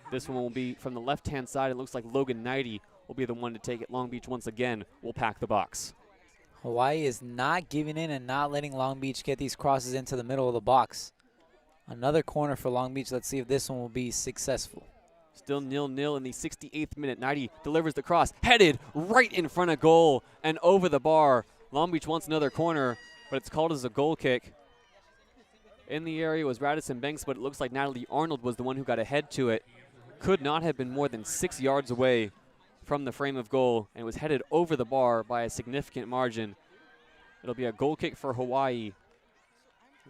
This one will be from the left-hand side. It looks like Logan Knighty will be the one to take it. Long Beach once again will pack the box. Hawaii is not giving in and not letting Long Beach get these crosses into the middle of the box. Another corner for Long Beach. Let's see if this one will be successful. Still 0-0 in the 68th minute. Knighty delivers the cross, headed right in front of goal and over the bar. Long Beach wants another corner, but it's called as a goal kick. In the area was Radisson Banks, but it looks like Natalie Arnold was the one who got ahead to it. Could not have been more than 6 yards away from the frame of goal, and was headed over the bar by a significant margin. It'll be a goal kick for Hawaii.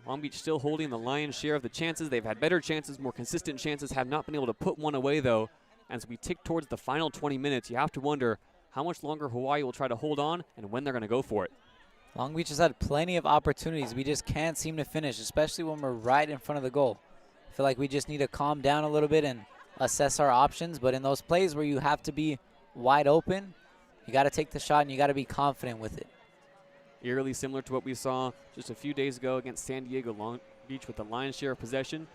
Long Beach still holding the lion's share of the chances. They've had better chances, more consistent chances, have not been able to put one away, though. As we tick towards the final 20 minutes, you have to wonder how much longer Hawaii will try to hold on and when they're going to go for it. Long Beach has had plenty of opportunities. We just can't seem to finish, especially when we're right in front of the goal. I feel like we just need to calm down a little bit and assess our options, but in those plays where you have to be wide open, you got to take the shot and you got to be confident with it. Eerily similar to what we saw just a few days ago against San Diego. Long Beach with the lion's share of possession,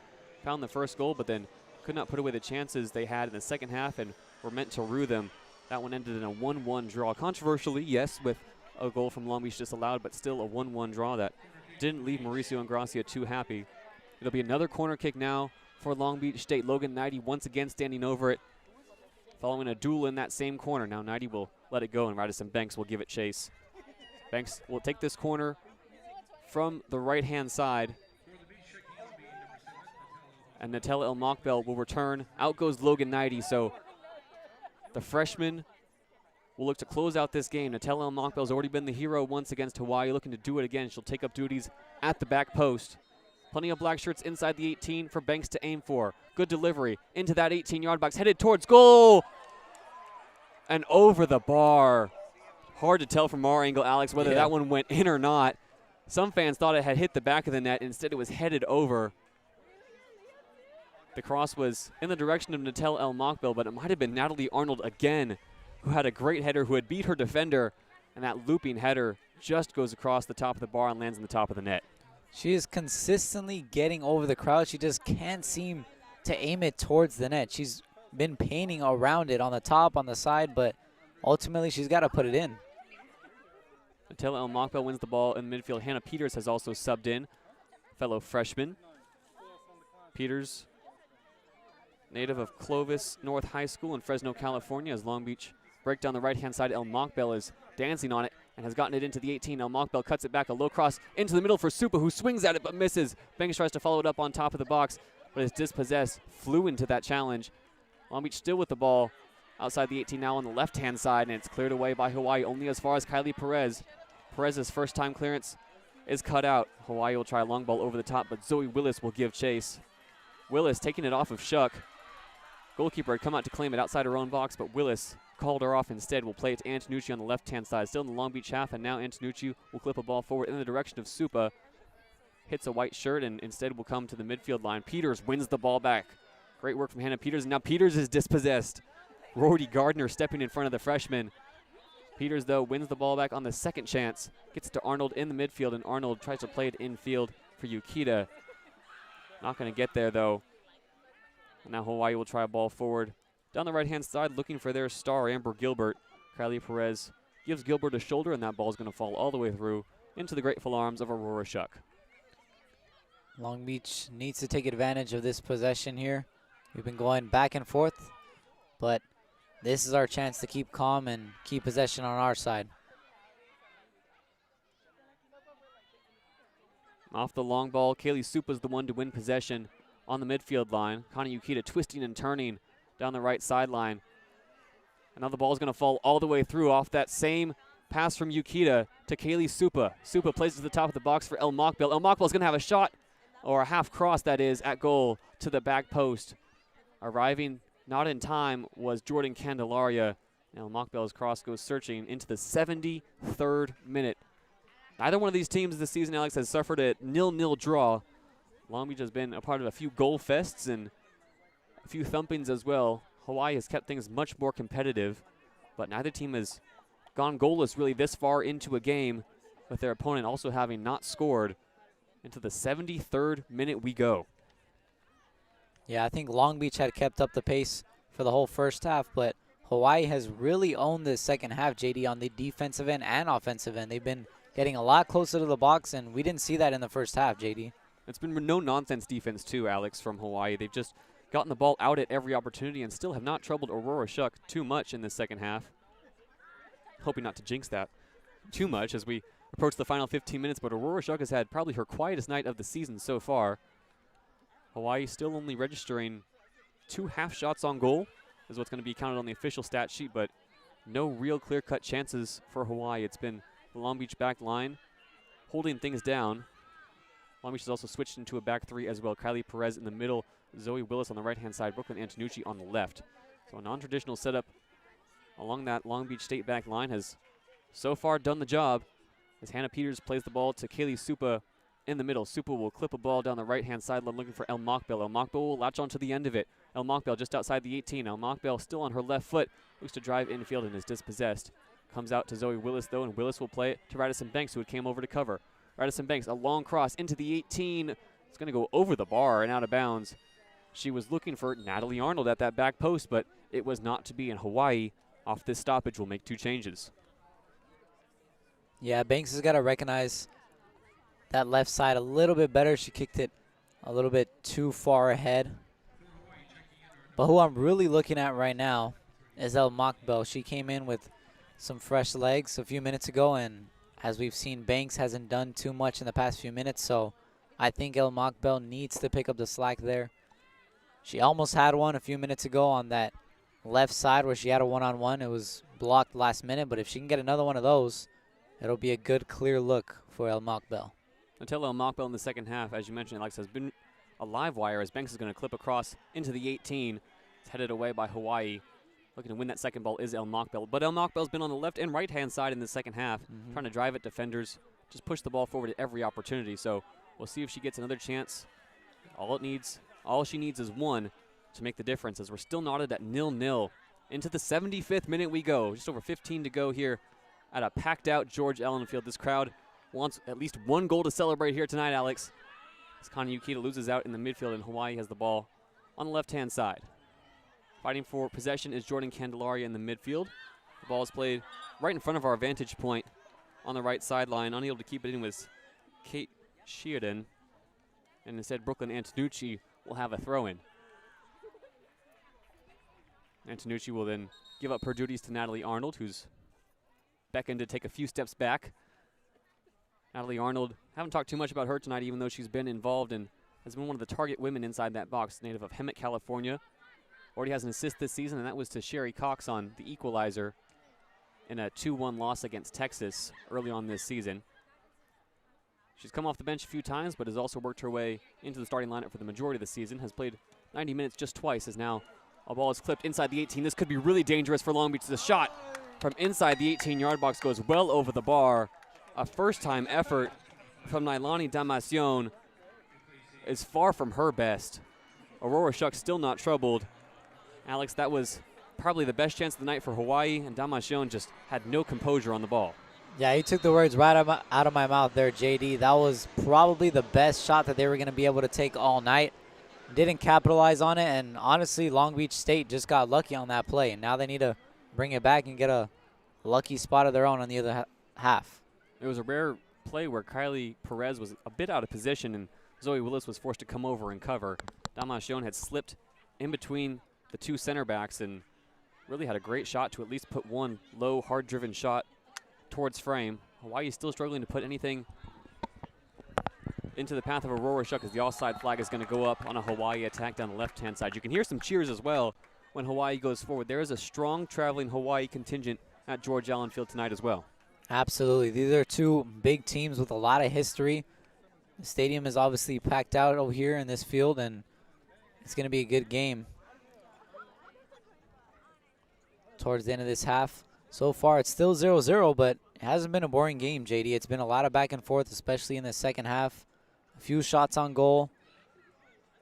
found the first goal, but then could not put away the chances they had in the second half and were meant to rue them That one ended in a 1-1 draw. Controversially, yes, with a goal from Long Beach disallowed, but still a 1-1 draw that didn't leave Mauricio Ingracia too happy. It'll be another corner kick now for Long Beach State. Logan Knighty once again standing over it, following a duel in that same corner. Now Knighty will let it go, and Radisson Banks will give it chase. Banks will take this corner from the right-hand side, and Natella El Mokbel will return. Out goes Logan Knighty, so the freshman will look to close out this game. Natella El Mokbel's already been the hero once against Hawaii, looking to do it again. She'll take up duties at the back post. Plenty of black shirts inside the 18 for Banks to aim for. Good delivery into that 18-yard box, headed towards goal, and over the bar. Hard to tell from our angle, Alex, whether that one went in or not. Some fans thought it had hit the back of the net. Instead, it was headed over. The cross was in the direction of Natella El Mokbel, but it might have been Natalie Arnold again, who had a great header, who had beat her defender, and that looping header just goes across the top of the bar and lands in the top of the net. She is consistently getting over the crowd. She just can't seem to aim it towards the net. She's been painting around it on the top, on the side, but ultimately she's got to put it in. Natella El Mokbel wins the ball in midfield. Hannah Peters has also subbed in, fellow freshman. Peters, native of Clovis North High School in Fresno, California, as Long Beach break down the right-hand side. El Mokbel is dancing on it and has gotten it into the 18. El Mokbel cuts it back, a low cross into the middle for Supa, who swings at it but misses. Banks tries to follow it up on top of the box, but is dispossessed. Flew into that challenge. Long Beach still with the ball outside the 18 now on the left-hand side, and it's cleared away by Hawaii only as far as Kylie Perez. Perez's first-time clearance is cut out. Hawaii will try a long ball over the top, but Zoe Willis will give chase. Willis taking it off of Shuck. Goalkeeper had come out to claim it outside her own box, but Willis called her off instead. Will play it to Antonucci on the left-hand side. Still in the Long Beach half, and now Antonucci will clip a ball forward in the direction of Supa. Hits a white shirt and instead will come to the midfield line. Peters wins the ball back. Great work from Hannah Peters, and now Peters is dispossessed. Rory Gardner stepping in front of the freshman. Peters, though, wins the ball back on the second chance. Gets it to Arnold in the midfield, and Arnold tries to play it infield for Yukita. Not going to get there, though. And now Hawaii will try a ball forward down the right-hand side, looking for their star, Amber Gilbert. Kylie Perez gives Gilbert a shoulder, and that ball is going to fall all the way through into the grateful arms of Aurora Shuck. Long Beach needs to take advantage of this possession here. We've been going back and forth, but this is our chance to keep calm and keep possession on our side. Off the long ball, Kaylee Supa's the one to win possession on the midfield line. Connie Yukita twisting and turning down the right sideline. And now the ball is going to fall all the way through off that same pass from Yukita to Kaylee Supa. Supa plays it to the top of the box for El Mokbel. El Mokbel is going to have a shot, or a half cross that is, at goal to the back post. Arriving not in time was Jordan Candelaria. El Mokbel's cross goes searching into the 73rd minute. Neither one of these teams this season, Alex, has suffered a 0-0 draw. Long Beach has been a part of a few goal fests and a few thumpings as well. Hawaii has kept things much more competitive, but neither team has gone goalless really this far into a game, with their opponent also having not scored. Into the 73rd minute we go. Yeah, I think Long Beach had kept up the pace for the whole first half, but Hawaii has really owned this second half, JayDe, on the defensive end and offensive end. They've been getting a lot closer to the box, and we didn't see that in the first half, JayDe. It's been no-nonsense defense, too, Alex, from Hawaii. They've just gotten the ball out at every opportunity and still have not troubled Aurora Shuck too much in the second half. Hoping not to jinx that too much as we approach the final 15 minutes, but Aurora Shuck has had probably her quietest night of the season so far. Hawaii still only registering 2 half shots on goal is what's going to be counted on the official stat sheet, but no real clear-cut chances for Hawaii. It's been the Long Beach back line holding things down. Long Beach has also switched into a back three as well. Kylie Perez in the middle, Zoe Willis on the right-hand side, Brooklyn Antonucci on the left. So a non-traditional setup along that Long Beach State back line has so far done the job as Hannah Peters plays the ball to Kaylee Supa in the middle. Supa will clip a ball down the right-hand sideline looking for El Mokbel. El Mokbel will latch onto the end of it. El Mokbel just outside the 18. El Mokbel still on her left foot, looks to drive infield and is dispossessed. Comes out to Zoe Willis, though, and Willis will play it to Radisson Banks, who came over to cover. Radisson Banks, a long cross into the 18. It's going to go over the bar and out of bounds. She was looking for Natalie Arnold at that back post, but it was not to be, in Hawaii off this stoppage will make 2 changes. Yeah, Banks has got to recognize that left side a little bit better. She kicked it a little bit too far ahead. But who I'm really looking at right now is El Mokbel. She came in with some fresh legs a few minutes ago, and as we've seen, Banks hasn't done too much in the past few minutes, so I think El Mokbel needs to pick up the slack there. She almost had one a few minutes ago on that left side where she had a one-on-one. It was blocked last minute, but if she can get another one of those, it'll be a good, clear look for El Mokbel. Until El Mokbel in the second half, as you mentioned, Alex, has been a live wire as Banks is going to clip across into the 18. It's headed away by Hawaii. Looking to win that second ball is El Mokbel. But El Mokbel's been on the left and right-hand side in the second half, trying to drive at defenders, just push the ball forward at every opportunity. So we'll see if she gets another chance. All she needs is one to make the difference, as we're still knotted at 0-0. Into the 75th minute we go. Just over 15 to go here at a packed-out George Allen Field. This crowd wants at least one goal to celebrate here tonight, Alex. As Kana Yukita loses out in the midfield, and Hawaii has the ball on the left-hand side. Fighting for possession is Jordan Candelaria in the midfield. The ball is played right in front of our vantage point on the right sideline. Unable to keep it in was Kate Sheridan. And instead, Brooklyn Antonucci will have a throw-in. Antonucci will then give up her duties to Natalie Arnold, who's beckoned to take a few steps back. Natalie Arnold, haven't talked too much about her tonight, even though she's been involved and has been one of the target women inside that box, native of Hemet, California. Already has an assist this season, and that was to Sherry Cox on the equalizer in a 2-1 loss against Texas early on this season. She's come off the bench a few times, but has also worked her way into the starting lineup for the majority of the season. Has played 90 minutes just twice, as now a ball is clipped inside the 18. This could be really dangerous for Long Beach. The shot from inside the 18-yard box goes well over the bar. A first-time effort from Nailani Damacion is far from her best. Aurora Shuck still not troubled. Alex, that was probably the best chance of the night for Hawaii, and Damacion just had no composure on the ball. Yeah, he took the words right out of my mouth there, JD. That was probably the best shot that they were going to be able to take all night. Didn't capitalize on it, and honestly, Long Beach State just got lucky on that play, and now they need to bring it back and get a lucky spot of their own on the other half. It was a rare play where Kylie Perez was a bit out of position, and Zoe Willis was forced to come over and cover. Damacion had slipped in between the two center backs and really had a great shot to at least put one low, hard-driven shot towards frame. Hawaii is still struggling to put anything into the path of Aurora Shuck, as the offside flag is going to go up on a Hawaii attack down the left-hand side. You can hear some cheers as well when Hawaii goes forward. There is a strong traveling Hawaii contingent at George Allen Field tonight as well. Absolutely. These are two big teams with a lot of history. The stadium is obviously packed out over here in this field, and it's going to be a good game towards the end of this half. So far, it's still 0-0, but it hasn't been a boring game, JD. It's been a lot of back and forth, especially in the second half. A few shots on goal,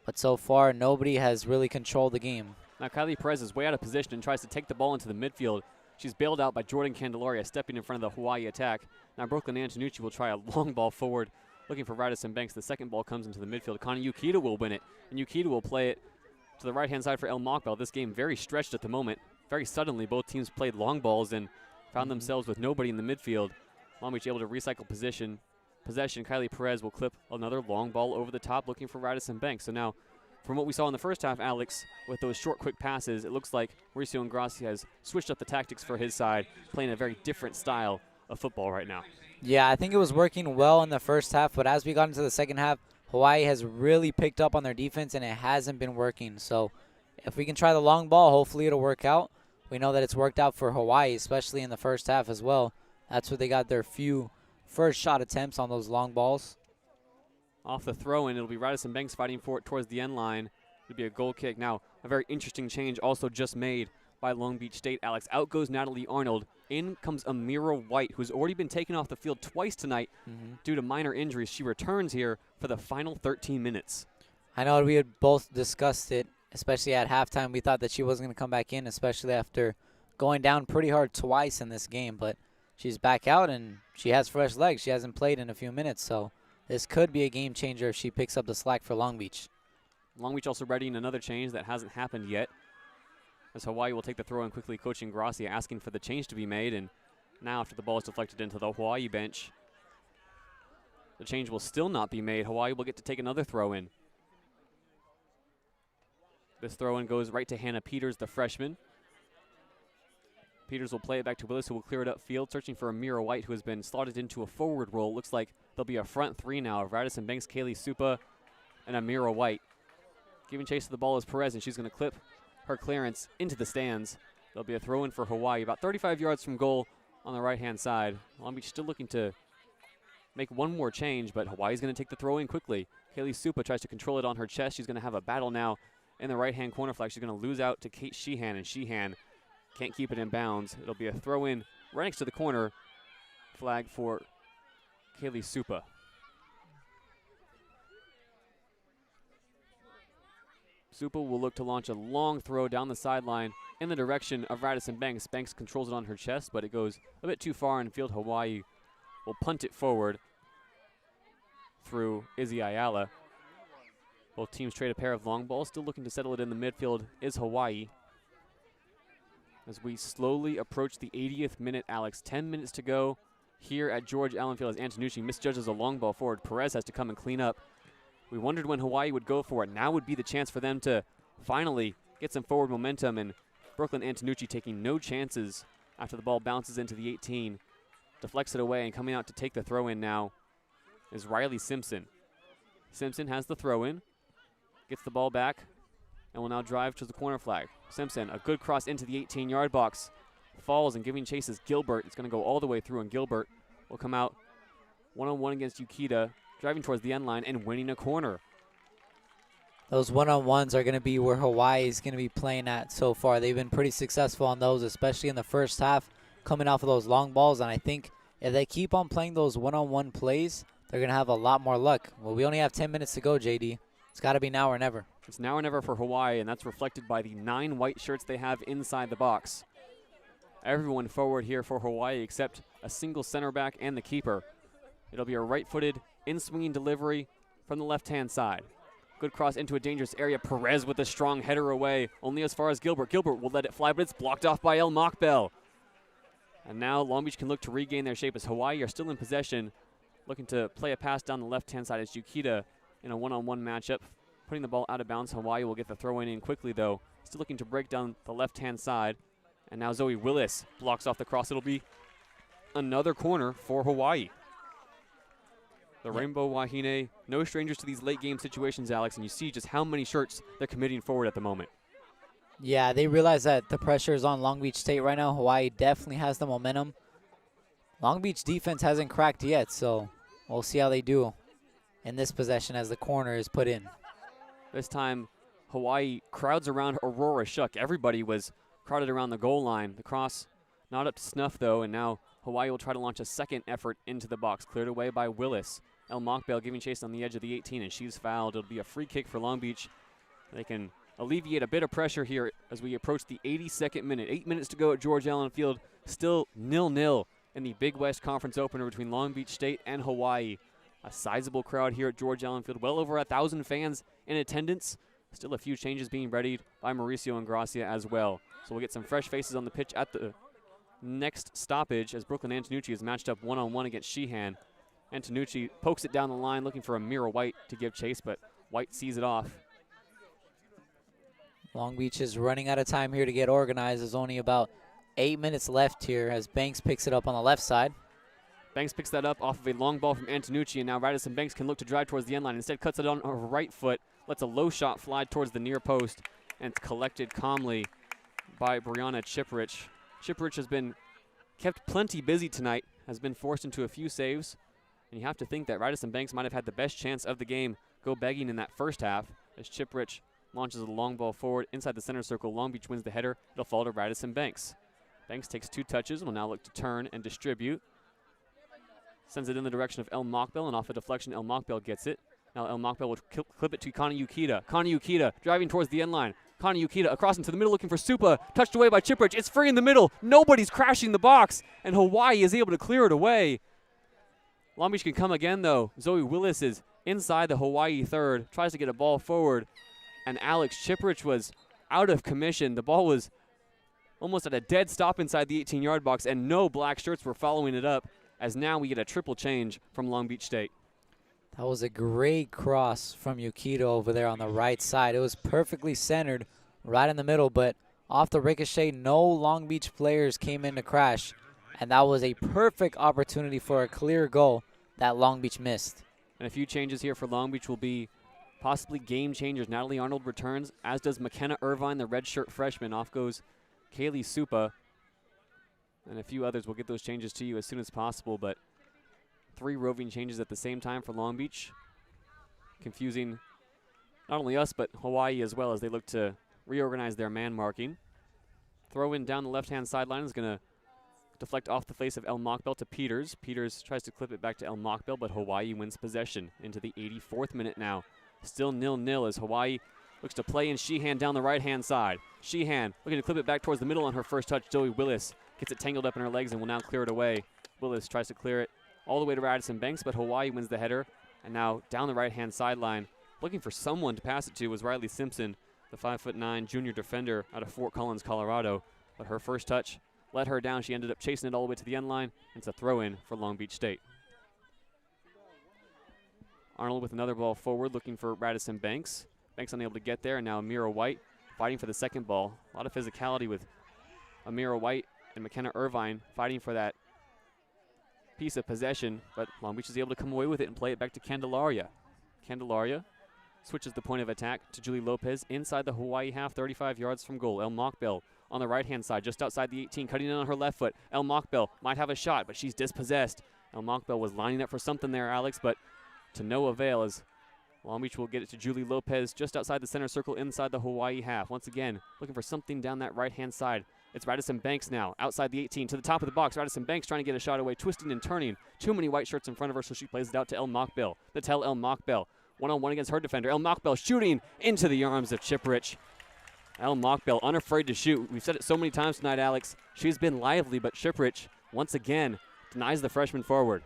but so far, nobody has really controlled the game. Now, Kylie Perez is way out of position and tries to take the ball into the midfield. She's bailed out by Jordan Candelaria, stepping in front of the Hawaii attack. Now, Brooklyn Antonucci will try a long ball forward, looking for Radisson Banks. The second ball comes into the midfield. Kana Yukita will win it, and Yukita will play it to the right-hand side for El Mokbel. This game very stretched at the moment. Very suddenly, both teams played long balls and found themselves with nobody in the midfield. Long Beach able to recycle possession. Kylie Perez will clip another long ball over the top, looking for Radisson Banks. So now, from what we saw in the first half, Alex, with those short, quick passes, it looks like Mauricio Ingrassi has switched up the tactics for his side, playing a very different style of football right now. Yeah, I think it was working well in the first half, but as we got into the second half, Hawaii has really picked up on their defense, and it hasn't been working. So if we can try the long ball, hopefully it'll work out. We know that it's worked out for Hawaii, especially in the first half as well. That's where they got their few first shot attempts on those long balls. Off the throw-in, it'll be Radisson Banks fighting for it towards the end line. It'll be a goal kick. Now, a very interesting change also just made by Long Beach State, Alex. Out goes Natalie Arnold. In comes Amira White, who's already been taken off the field twice tonight due to minor injuries. She returns here for the final 13 minutes. I know we had both discussed it, especially at halftime. We thought that she wasn't going to come back in, especially after going down pretty hard twice in this game. But she's back out, and she has fresh legs. She hasn't played in a few minutes, so this could be a game changer if she picks up the slack for Long Beach. Long Beach also readying another change that hasn't happened yet. as Hawaii will take the throw in quickly. Coach Ingrassia asking for the change to be made, and now after the ball is deflected into the Hawaii bench, the change will still not be made. Hawaii will get to take another throw in. This throw in goes right to Hannah Peters, the freshman. Peters will play it back to Willis, who will clear it upfield, searching for Amira White, who has been slotted into a forward role. Looks like there'll be a front three now of Radisson Banks, Kaylee Supa, and Amira White. Giving chase to the ball is Perez, and she's going to clip her clearance into the stands. There'll be a throw in for Hawaii, about 35 yards from goal on the right-hand side. Long Beach still looking to make one more change, but Hawaii's going to take the throw in quickly. Kaylee Supa tries to control it on her chest. She's going to have a battle now in the right-hand corner flag. She's going to lose out to Kate Sheehan, and Sheehan can't keep it in bounds. It'll be a throw in right next to the corner flag for Kaylee Supa. Supa will look to launch a long throw down the sideline in the direction of Radisson Banks. Banks controls it on her chest, but it goes a bit too far in field. Hawaii will punt it forward through Izzy Ayala. Both teams trade a pair of long balls. Still looking to settle it in the midfield is Hawaii. As we slowly approach the 80th minute, Alex. 10 minutes to go here at George Allen Field as Antonucci misjudges a long ball forward. Perez has to come and clean up. We wondered when Hawaii would go for it. Now would be the chance for them to finally get some forward momentum, and Brooklyn Antonucci taking no chances after the ball bounces into the 18. Deflects it away, and coming out to take the throw in now is Riley Simpson. Simpson has the throw in, gets the ball back, and will now drive to the corner flag. Simpson, a good cross into the 18-yard box. Falls, and giving chase is Gilbert. It's going to go all the way through, and Gilbert will come out one-on-one against Yukita, driving towards the end line and winning a corner. Those one-on-ones are going to be where Hawaii is going to be playing at so far. They've been pretty successful on those, especially in the first half, coming off of those long balls. And I think if they keep on playing those one-on-one plays, they're going to have a lot more luck. Well, we only have 10 minutes to go, JD. It's got to be now or never. It's now or never for Hawaii, and that's reflected by the 9 white shirts they have inside the box. Everyone forward here for Hawaii except a single center back and the keeper. It'll be a right-footed, in-swinging delivery from the left-hand side. Good cross into a dangerous area. Perez with a strong header away, only as far as Gilbert. Gilbert will let it fly, but it's blocked off by El Mokbel. And now Long Beach can look to regain their shape as Hawaii are still in possession, looking to play a pass down the left-hand side as Yukita in a one-on-one matchup. Putting the ball out of bounds. Hawaii will get the throw in quickly, though. Still looking to break down the left-hand side. And now Zoe Willis blocks off the cross. It'll be another corner for Hawaii. The Rainbow Wahine, no strangers to these late-game situations, Alex, and you see just how many shirts they're committing forward at the moment. Yeah, they realize that the pressure is on Long Beach State right now. Hawaii definitely has the momentum. Long Beach defense hasn't cracked yet, so we'll see how they do in this possession as the corner is put in. This time, Hawaii crowds around Aurora Shuck. Everybody was crowded around the goal line. The cross not up to snuff, though, and now Hawaii will try to launch a second effort into the box. Cleared away by Willis. El Mokbel giving chase on the edge of the 18, and she's fouled. It'll be a free kick for Long Beach. They can alleviate a bit of pressure here as we approach the 82nd minute. 8 minutes to go at George Allen Field. Still 0-0 in the Big West Conference opener between Long Beach State and Hawaii. A sizable crowd here at George Allen Field. Well over 1,000 fans in attendance. Still a few changes being readied by Mauricio Ingrassia as well. So we'll get some fresh faces on the pitch at the next stoppage as Brooklyn Antonucci is matched up one-on-one against Sheehan. Antonucci pokes it down the line looking for Amira White to give chase, but White sees it off. Long Beach is running out of time here to get organized. There's only about 8 minutes left here as Banks picks it up on the left side. Banks picks that up off of a long ball from Antonucci, and now Radisson Banks can look to drive towards the end line. Instead cuts it on her right foot, lets a low shot fly towards the near post, and it's collected calmly by Brianna Chiprich. Chiprich has been kept plenty busy tonight, has been forced into a few saves, and you have to think that Radisson Banks might have had the best chance of the game go begging in that first half as Chiprich launches a long ball forward inside the center circle. Long Beach wins the header. It'll fall to Radisson Banks. Banks takes 2 touches and will now look to turn and distribute. Sends it in the direction of El Mokbel, and off a deflection, El Mokbel gets it. Now El Mokbel will clip it to Connie Yukita. Connie Yukita driving towards the end line. Connie Yukita across into the middle looking for Supa. Touched away by Chiprich. It's free in the middle. Nobody's crashing the box, and Hawaii is able to clear it away. Long Beach can come again, though. Zoe Willis is inside the Hawaii third. Tries to get a ball forward, and Alex Chiprich was out of commission. The ball was almost at a dead stop inside the 18-yard box, and no black shirts were following it up, as now we get a triple change from Long Beach State. That was a great cross from Yukito over there on the right side. It was perfectly centered right in the middle, but off the ricochet, no Long Beach players came in to crash, and that was a perfect opportunity for a clear goal that Long Beach missed. And a few changes here for Long Beach will be possibly game changers. Natalie Arnold returns, as does McKenna Irvine, the redshirt freshman. Off goes Kaylee Supa, and a few others. We'll get those changes to you as soon as possible, but 3 roving changes at the same time for Long Beach, confusing not only us but Hawaii as well, as they look to reorganize their man marking. Throw in down the left-hand sideline is going to deflect off the face of El Mockbell to Peters. Peters tries to clip it back to El Mockbell, but Hawaii wins possession into the 84th minute now. Still 0-0 as Hawaii looks to play in Sheehan down the right-hand side. Sheehan looking to clip it back towards the middle on her first touch. Joey Willis gets it tangled up in her legs and will now clear it away. Willis tries to clear it all the way to Radisson Banks, but Hawaii wins the header. And now down the right-hand sideline, looking for someone to pass it to, was Riley Simpson, the 5'9" junior defender out of Fort Collins, Colorado. But her first touch let her down. She ended up chasing it all the way to the end line. It's a throw-in for Long Beach State. Arnold with another ball forward, looking for Radisson Banks. Banks unable to get there, and now Amira White fighting for the second ball. A lot of physicality with Amira White and McKenna Irvine fighting for that piece of possession, but Long Beach is able to come away with it and play it back to Candelaria. Candelaria switches the point of attack to Julie Lopez inside the Hawaii half, 35 yards from goal. El Mockbell on the right-hand side, just outside the 18, cutting in on her left foot. El Mockbell might have a shot, but she's dispossessed. El Mockbell was lining up for something there, Alex, but to no avail, as Long Beach will get it to Julie Lopez just outside the center circle inside the Hawaii half. Once again, looking for something down that right-hand side. It's Radisson Banks now, outside the 18, to the top of the box. Radisson Banks trying to get a shot away, twisting and turning. Too many white shirts in front of her, so she plays it out to El Mockbell. The tell El Mockbell. One-on-one against her defender. El Mockbell shooting into the arms of Chiprich. El Mockbell unafraid to shoot. We've said it so many times tonight, Alex. She's been lively, but Chiprich, once again, denies the freshman forward.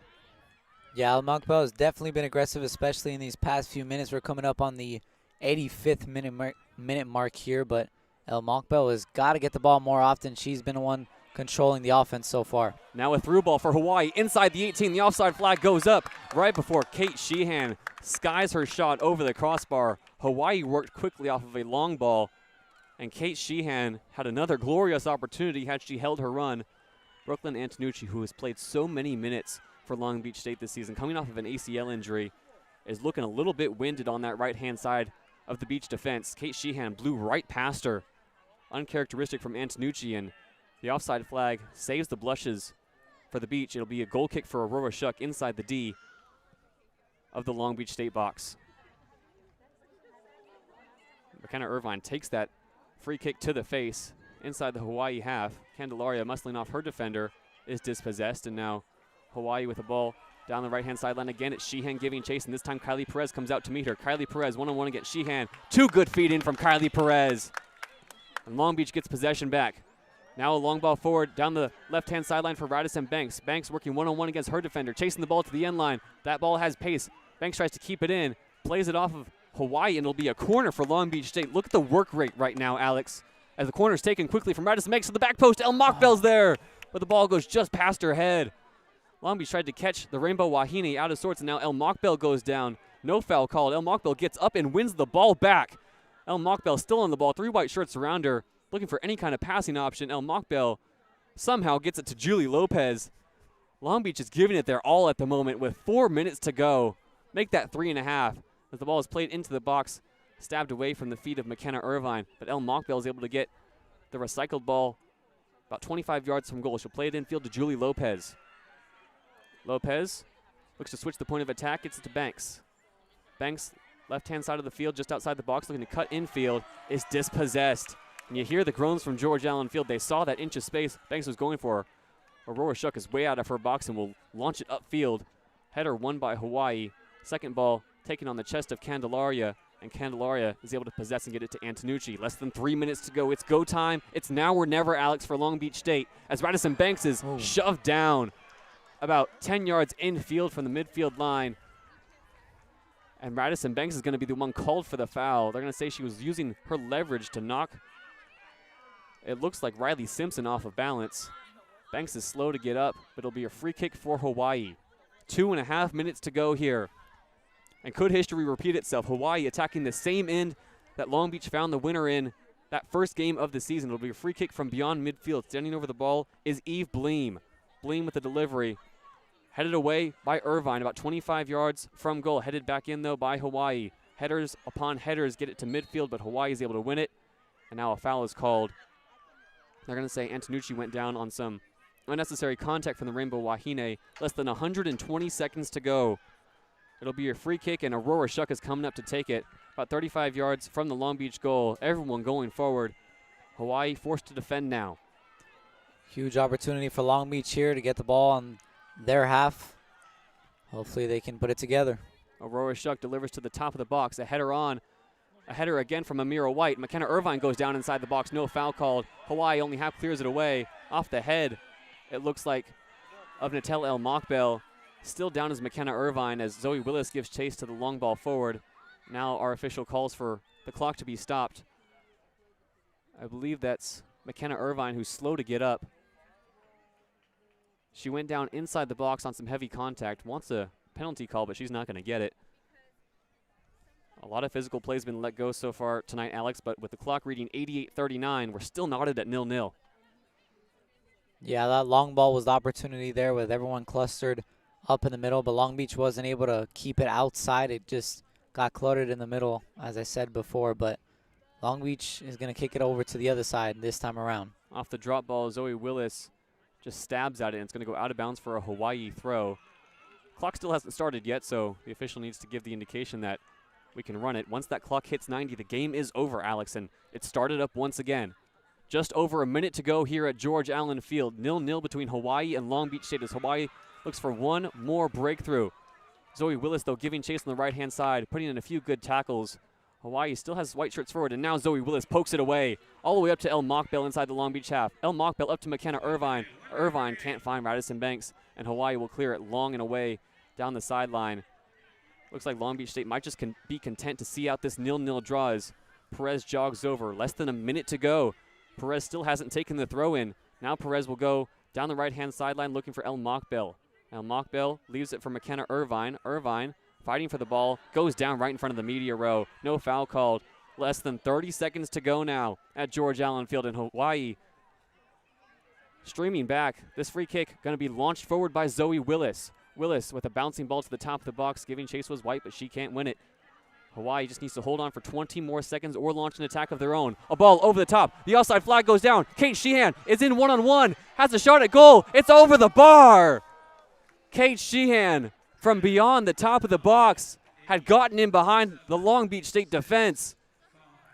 Yeah, El Mockbell has definitely been aggressive, especially in these past few minutes. We're coming up on the 85th minute mark here, but El Mockbell has got to get the ball more often. She's been the one controlling the offense so far. Now a through ball for Hawaii inside the 18. The offside flag goes up right before Kate Sheehan skies her shot over the crossbar. Hawaii worked quickly off of a long ball, and Kate Sheehan had another glorious opportunity had she held her run. Brooklyn Antonucci, who has played so many minutes for Long Beach State this season, coming off of an ACL injury, is looking a little bit winded on that right-hand side of the Beach defense. Kate Sheehan blew right past her, uncharacteristic from Antonucci, and the offside flag saves the blushes for the Beach. It'll be a goal kick for Aurora Shuck inside the D of the Long Beach State box. McKenna Irvine takes that free kick to the face inside the Hawaii half. Candelaria muscling off her defender is dispossessed, and now Hawaii with the ball down the right-hand sideline again. It's Sheehan giving chase, and this time Kylie Perez comes out to meet her. Kylie Perez one-on-one against Sheehan. 2 good feet in from Kylie Perez. And Long Beach gets possession back. Now a long ball forward down the left-hand sideline for Radisson Banks. Banks working one-on-one against her defender, chasing the ball to the end line. That ball has pace. Banks tries to keep it in, plays it off of Hawaii, and it'll be a corner for Long Beach State. Look at the work rate right now, Alex, as the corner is taken quickly from Radisson Banks to the back post. El Mockbell's there, but the ball goes just past her head. Long Beach tried to catch the Rainbow Wahine out of sorts, and now El Mockbell goes down. No foul called. El Mockbell gets up and wins the ball back. El Mockbell still on the ball. 3 white shirts around her, looking for any kind of passing option. El Mockbell somehow gets it to Julie Lopez. Long Beach is giving it their all at the moment with 4 minutes to go. Make that 3.5 as the ball is played into the box, stabbed away from the feet of McKenna Irvine. But El Mockbell is able to get the recycled ball about 25 yards from goal. She'll play it infield to Julie Lopez. Lopez looks to switch the point of attack, gets it to Banks. Banks, left-hand side of the field, just outside the box, looking to cut infield, is dispossessed. And you hear the groans from George Allen Field. They saw that inch of space Banks was going for. Aurora Shuck is way out of her box and will launch it upfield. Header won by Hawaii. Second ball taken on the chest of Candelaria, and Candelaria is able to possess and get it to Antonucci. Less than 3 minutes to go. It's go time. It's now or never, Alex, for Long Beach State, as Radisson Banks is shoved down about 10 yards infield from the midfield line. And Radisson Banks is going to be the one called for the foul. They're going to say she was using her leverage to knock It looks like Riley Simpson off of balance. Banks is slow to get up, but it'll be a free kick for Hawaii. 2.5 minutes to go here. And could history repeat itself? Hawaii attacking the same end that Long Beach found the winner in that first game of the season. It'll be a free kick from beyond midfield. Standing over the ball is Eve Bleem. Bleem with the delivery. Headed away by Irvine, about 25 yards from goal. Headed back in, though, by Hawaii. Headers upon headers get it to midfield, but Hawaii is able to win it. And now a foul is called. They're going to say Antonucci went down on some unnecessary contact from the Rainbow Wahine. Less than 120 seconds to go. It'll be a free kick, and Aurora Shuck is coming up to take it. About 35 yards from the Long Beach goal. Everyone going forward. Hawaii forced to defend now. Huge opportunity for Long Beach here to get the ball on their half. Hopefully they can put it together. Aurora Shuck delivers to the top of the box. A header on. A header again from Amira White. McKenna Irvine goes down inside the box. No foul called. Hawaii only half clears it away. Off the head, it looks like, of Natel El Mokbel. Still down is McKenna Irvine as Zoe Willis gives chase to the long ball forward. Now our official calls for the clock to be stopped. I believe that's McKenna Irvine who's slow to get up. She went down inside the box on some heavy contact. Wants a penalty call, but she's not going to get it. A lot of physical play has been let go so far tonight, Alex, but with the clock reading 88:39, we're still knotted at 0-0. Yeah, that long ball was the opportunity there with everyone clustered up in the middle, but Long Beach wasn't able to keep it outside. It just got cluttered in the middle, as I said before, but Long Beach is going to kick it over to the other side this time around. Off the drop ball, Zoe Willis just stabs at it, and it's going to go out of bounds for a Hawaii throw. Clock still hasn't started yet, so the official needs to give the indication that we can run it. Once that clock hits 90, the game is over, Alex, and it started up once again. Just over a minute to go here at George Allen Field. 0-0 between Hawaii and Long Beach State as Hawaii looks for one more breakthrough. Zoe Willis, though, giving chase on the right-hand side, putting in a few good tackles. Hawaii still has white shirts forward, and now Zoe Willis pokes it away all the way up to El Mokbel inside the Long Beach half. El Mokbel up to McKenna Irvine. Irvine can't find Radisson Banks, and Hawaii will clear it long and away down the sideline. Looks like Long Beach State might just be content to see out this 0-0 draw as Perez jogs over. Less than a minute to go. Perez still hasn't taken the throw in. Now Perez will go down the right-hand sideline looking for El Mokbel. El Mokbel leaves it for McKenna Irvine. Irvine fighting for the ball, goes down right in front of the media row. No foul called. Less than 30 seconds to go now at George Allen Field in Hawaii. Streaming back, this free kick going to be launched forward by Zoe Willis. Willis with a bouncing ball to the top of the box, giving chase was White, but she can't win it. Hawaii just needs to hold on for 20 more seconds or launch an attack of their own. A ball over the top. The outside flag goes down. Kate Sheehan is in one-on-one. Has a shot at goal. It's over the bar. Kate Sheehan from beyond the top of the box had gotten in behind the Long Beach State defense.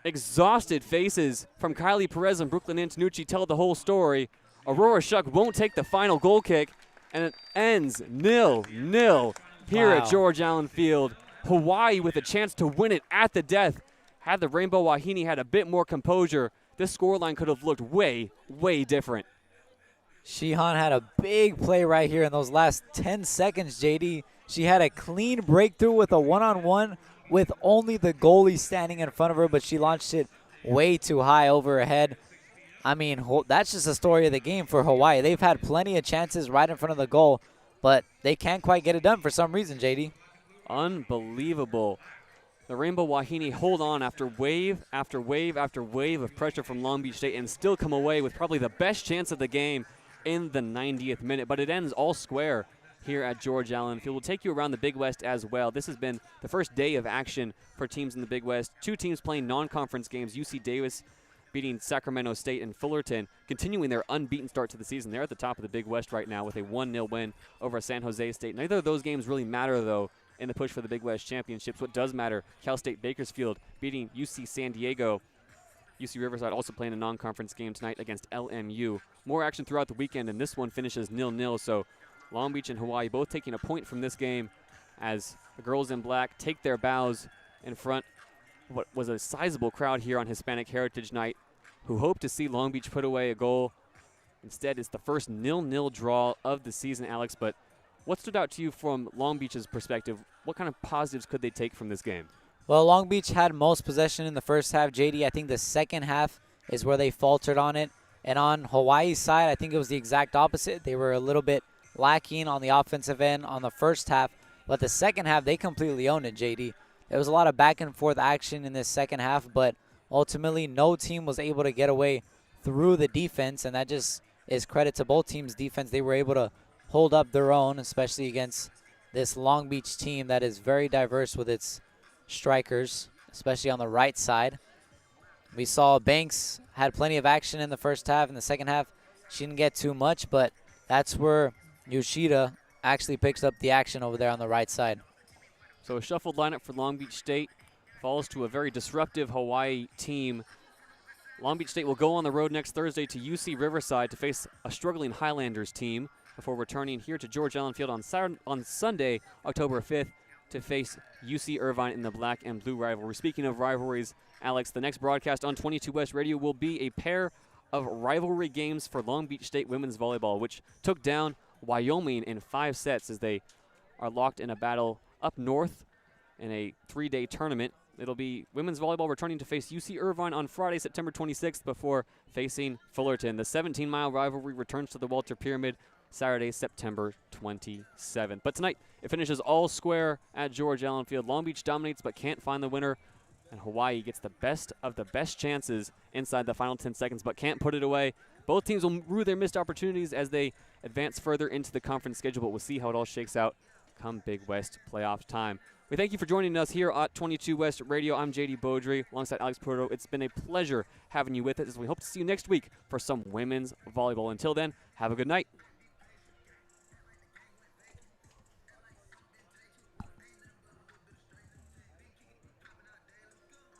Exhausted faces from Kylie Perez and Brooklyn Antonucci tell the whole story. Aurora Shuck won't take the final goal kick, and it ends 0-0 here at George Allen Field. Hawaii with a chance to win it at the death. Had the Rainbow Wahine had a bit more composure, this scoreline could have looked way, way different. Sheehan had a big play right here in those last 10 seconds, JD. She had a clean breakthrough with a one-on-one with only the goalie standing in front of her, but she launched it way too high over her head. I mean, that's just the story of the game for Hawaii. They've had plenty of chances right in front of the goal, but they can't quite get it done for some reason, JD. Unbelievable. The Rainbow Wahine hold on after wave after wave after wave of pressure from Long Beach State and still come away with probably the best chance of the game in the 90th minute. But it ends all square here at George Allen Field. We'll take you around the Big West as well. This has been the first day of action for teams in the Big West. Two teams playing non-conference games. UC Davis beating Sacramento State and Fullerton, continuing their unbeaten start to the season. They're at the top of the Big West right now with a 1-0 win over San Jose State. Neither of those games really matter, though, in the push for the Big West Championships. What does matter, Cal State Bakersfield beating UC San Diego. UC Riverside also playing a non-conference game tonight against LMU. More action throughout the weekend, and this one finishes 0-0. So Long Beach and Hawaii both taking a point from this game as the girls in black take their bows in front of what was a sizable crowd here on Hispanic Heritage Night who hope to see Long Beach put away a goal. Instead, it's the first 0-0 draw of the season, Alex. But what stood out to you from Long Beach's perspective? What kind of positives could they take from this game? Well, Long Beach had most possession in the first half. JD, I think the second half, is where they faltered on it. And on Hawaii's side, I think it was the exact opposite. They were a little bit lacking on the offensive end on the first half, but the second half, they completely owned it, JD. There was a lot of back and forth action in this second half, but ultimately no team was able to get away through the defense, and that just is credit to both teams' defense. They were able to hold up their own, especially against this Long Beach team that is very diverse with its strikers, especially on the right side. We saw Banks had plenty of action in the first half. In the second half, she didn't get too much, but that's where Yoshida actually picks up the action over there on the right side. So a shuffled lineup for Long Beach State falls to a very disruptive Hawaii team. Long Beach State will go on the road next Thursday to UC Riverside to face a struggling Highlanders team before returning here to George Allen Field on Sunday, October 5th, to face UC Irvine in the black and blue rivalry. Speaking of rivalries, Alex, the next broadcast on 22 West Radio will be a pair of rivalry games for Long Beach State women's volleyball, which took down Wyoming in 5 sets as they are locked in a battle up north in a 3-day tournament. It'll be women's volleyball returning to face UC Irvine on Friday, September 26th, before facing Fullerton. The 17-mile rivalry returns to the Walter Pyramid Saturday, September 27th. But tonight, it finishes all square at George Allen Field. Long Beach dominates but can't find the winner, and Hawaii gets the best of the best chances inside the final 10 seconds but can't put it away. Both teams will rue their missed opportunities as they advance further into the conference schedule, but we'll see how it all shakes out come Big West playoff time. We thank you for joining us here at 22 West Radio. I'm JayDe Beaudry alongside Alex Prado. It's been a pleasure having you with us, as we hope to see you next week for some women's volleyball. Until then, have a good night.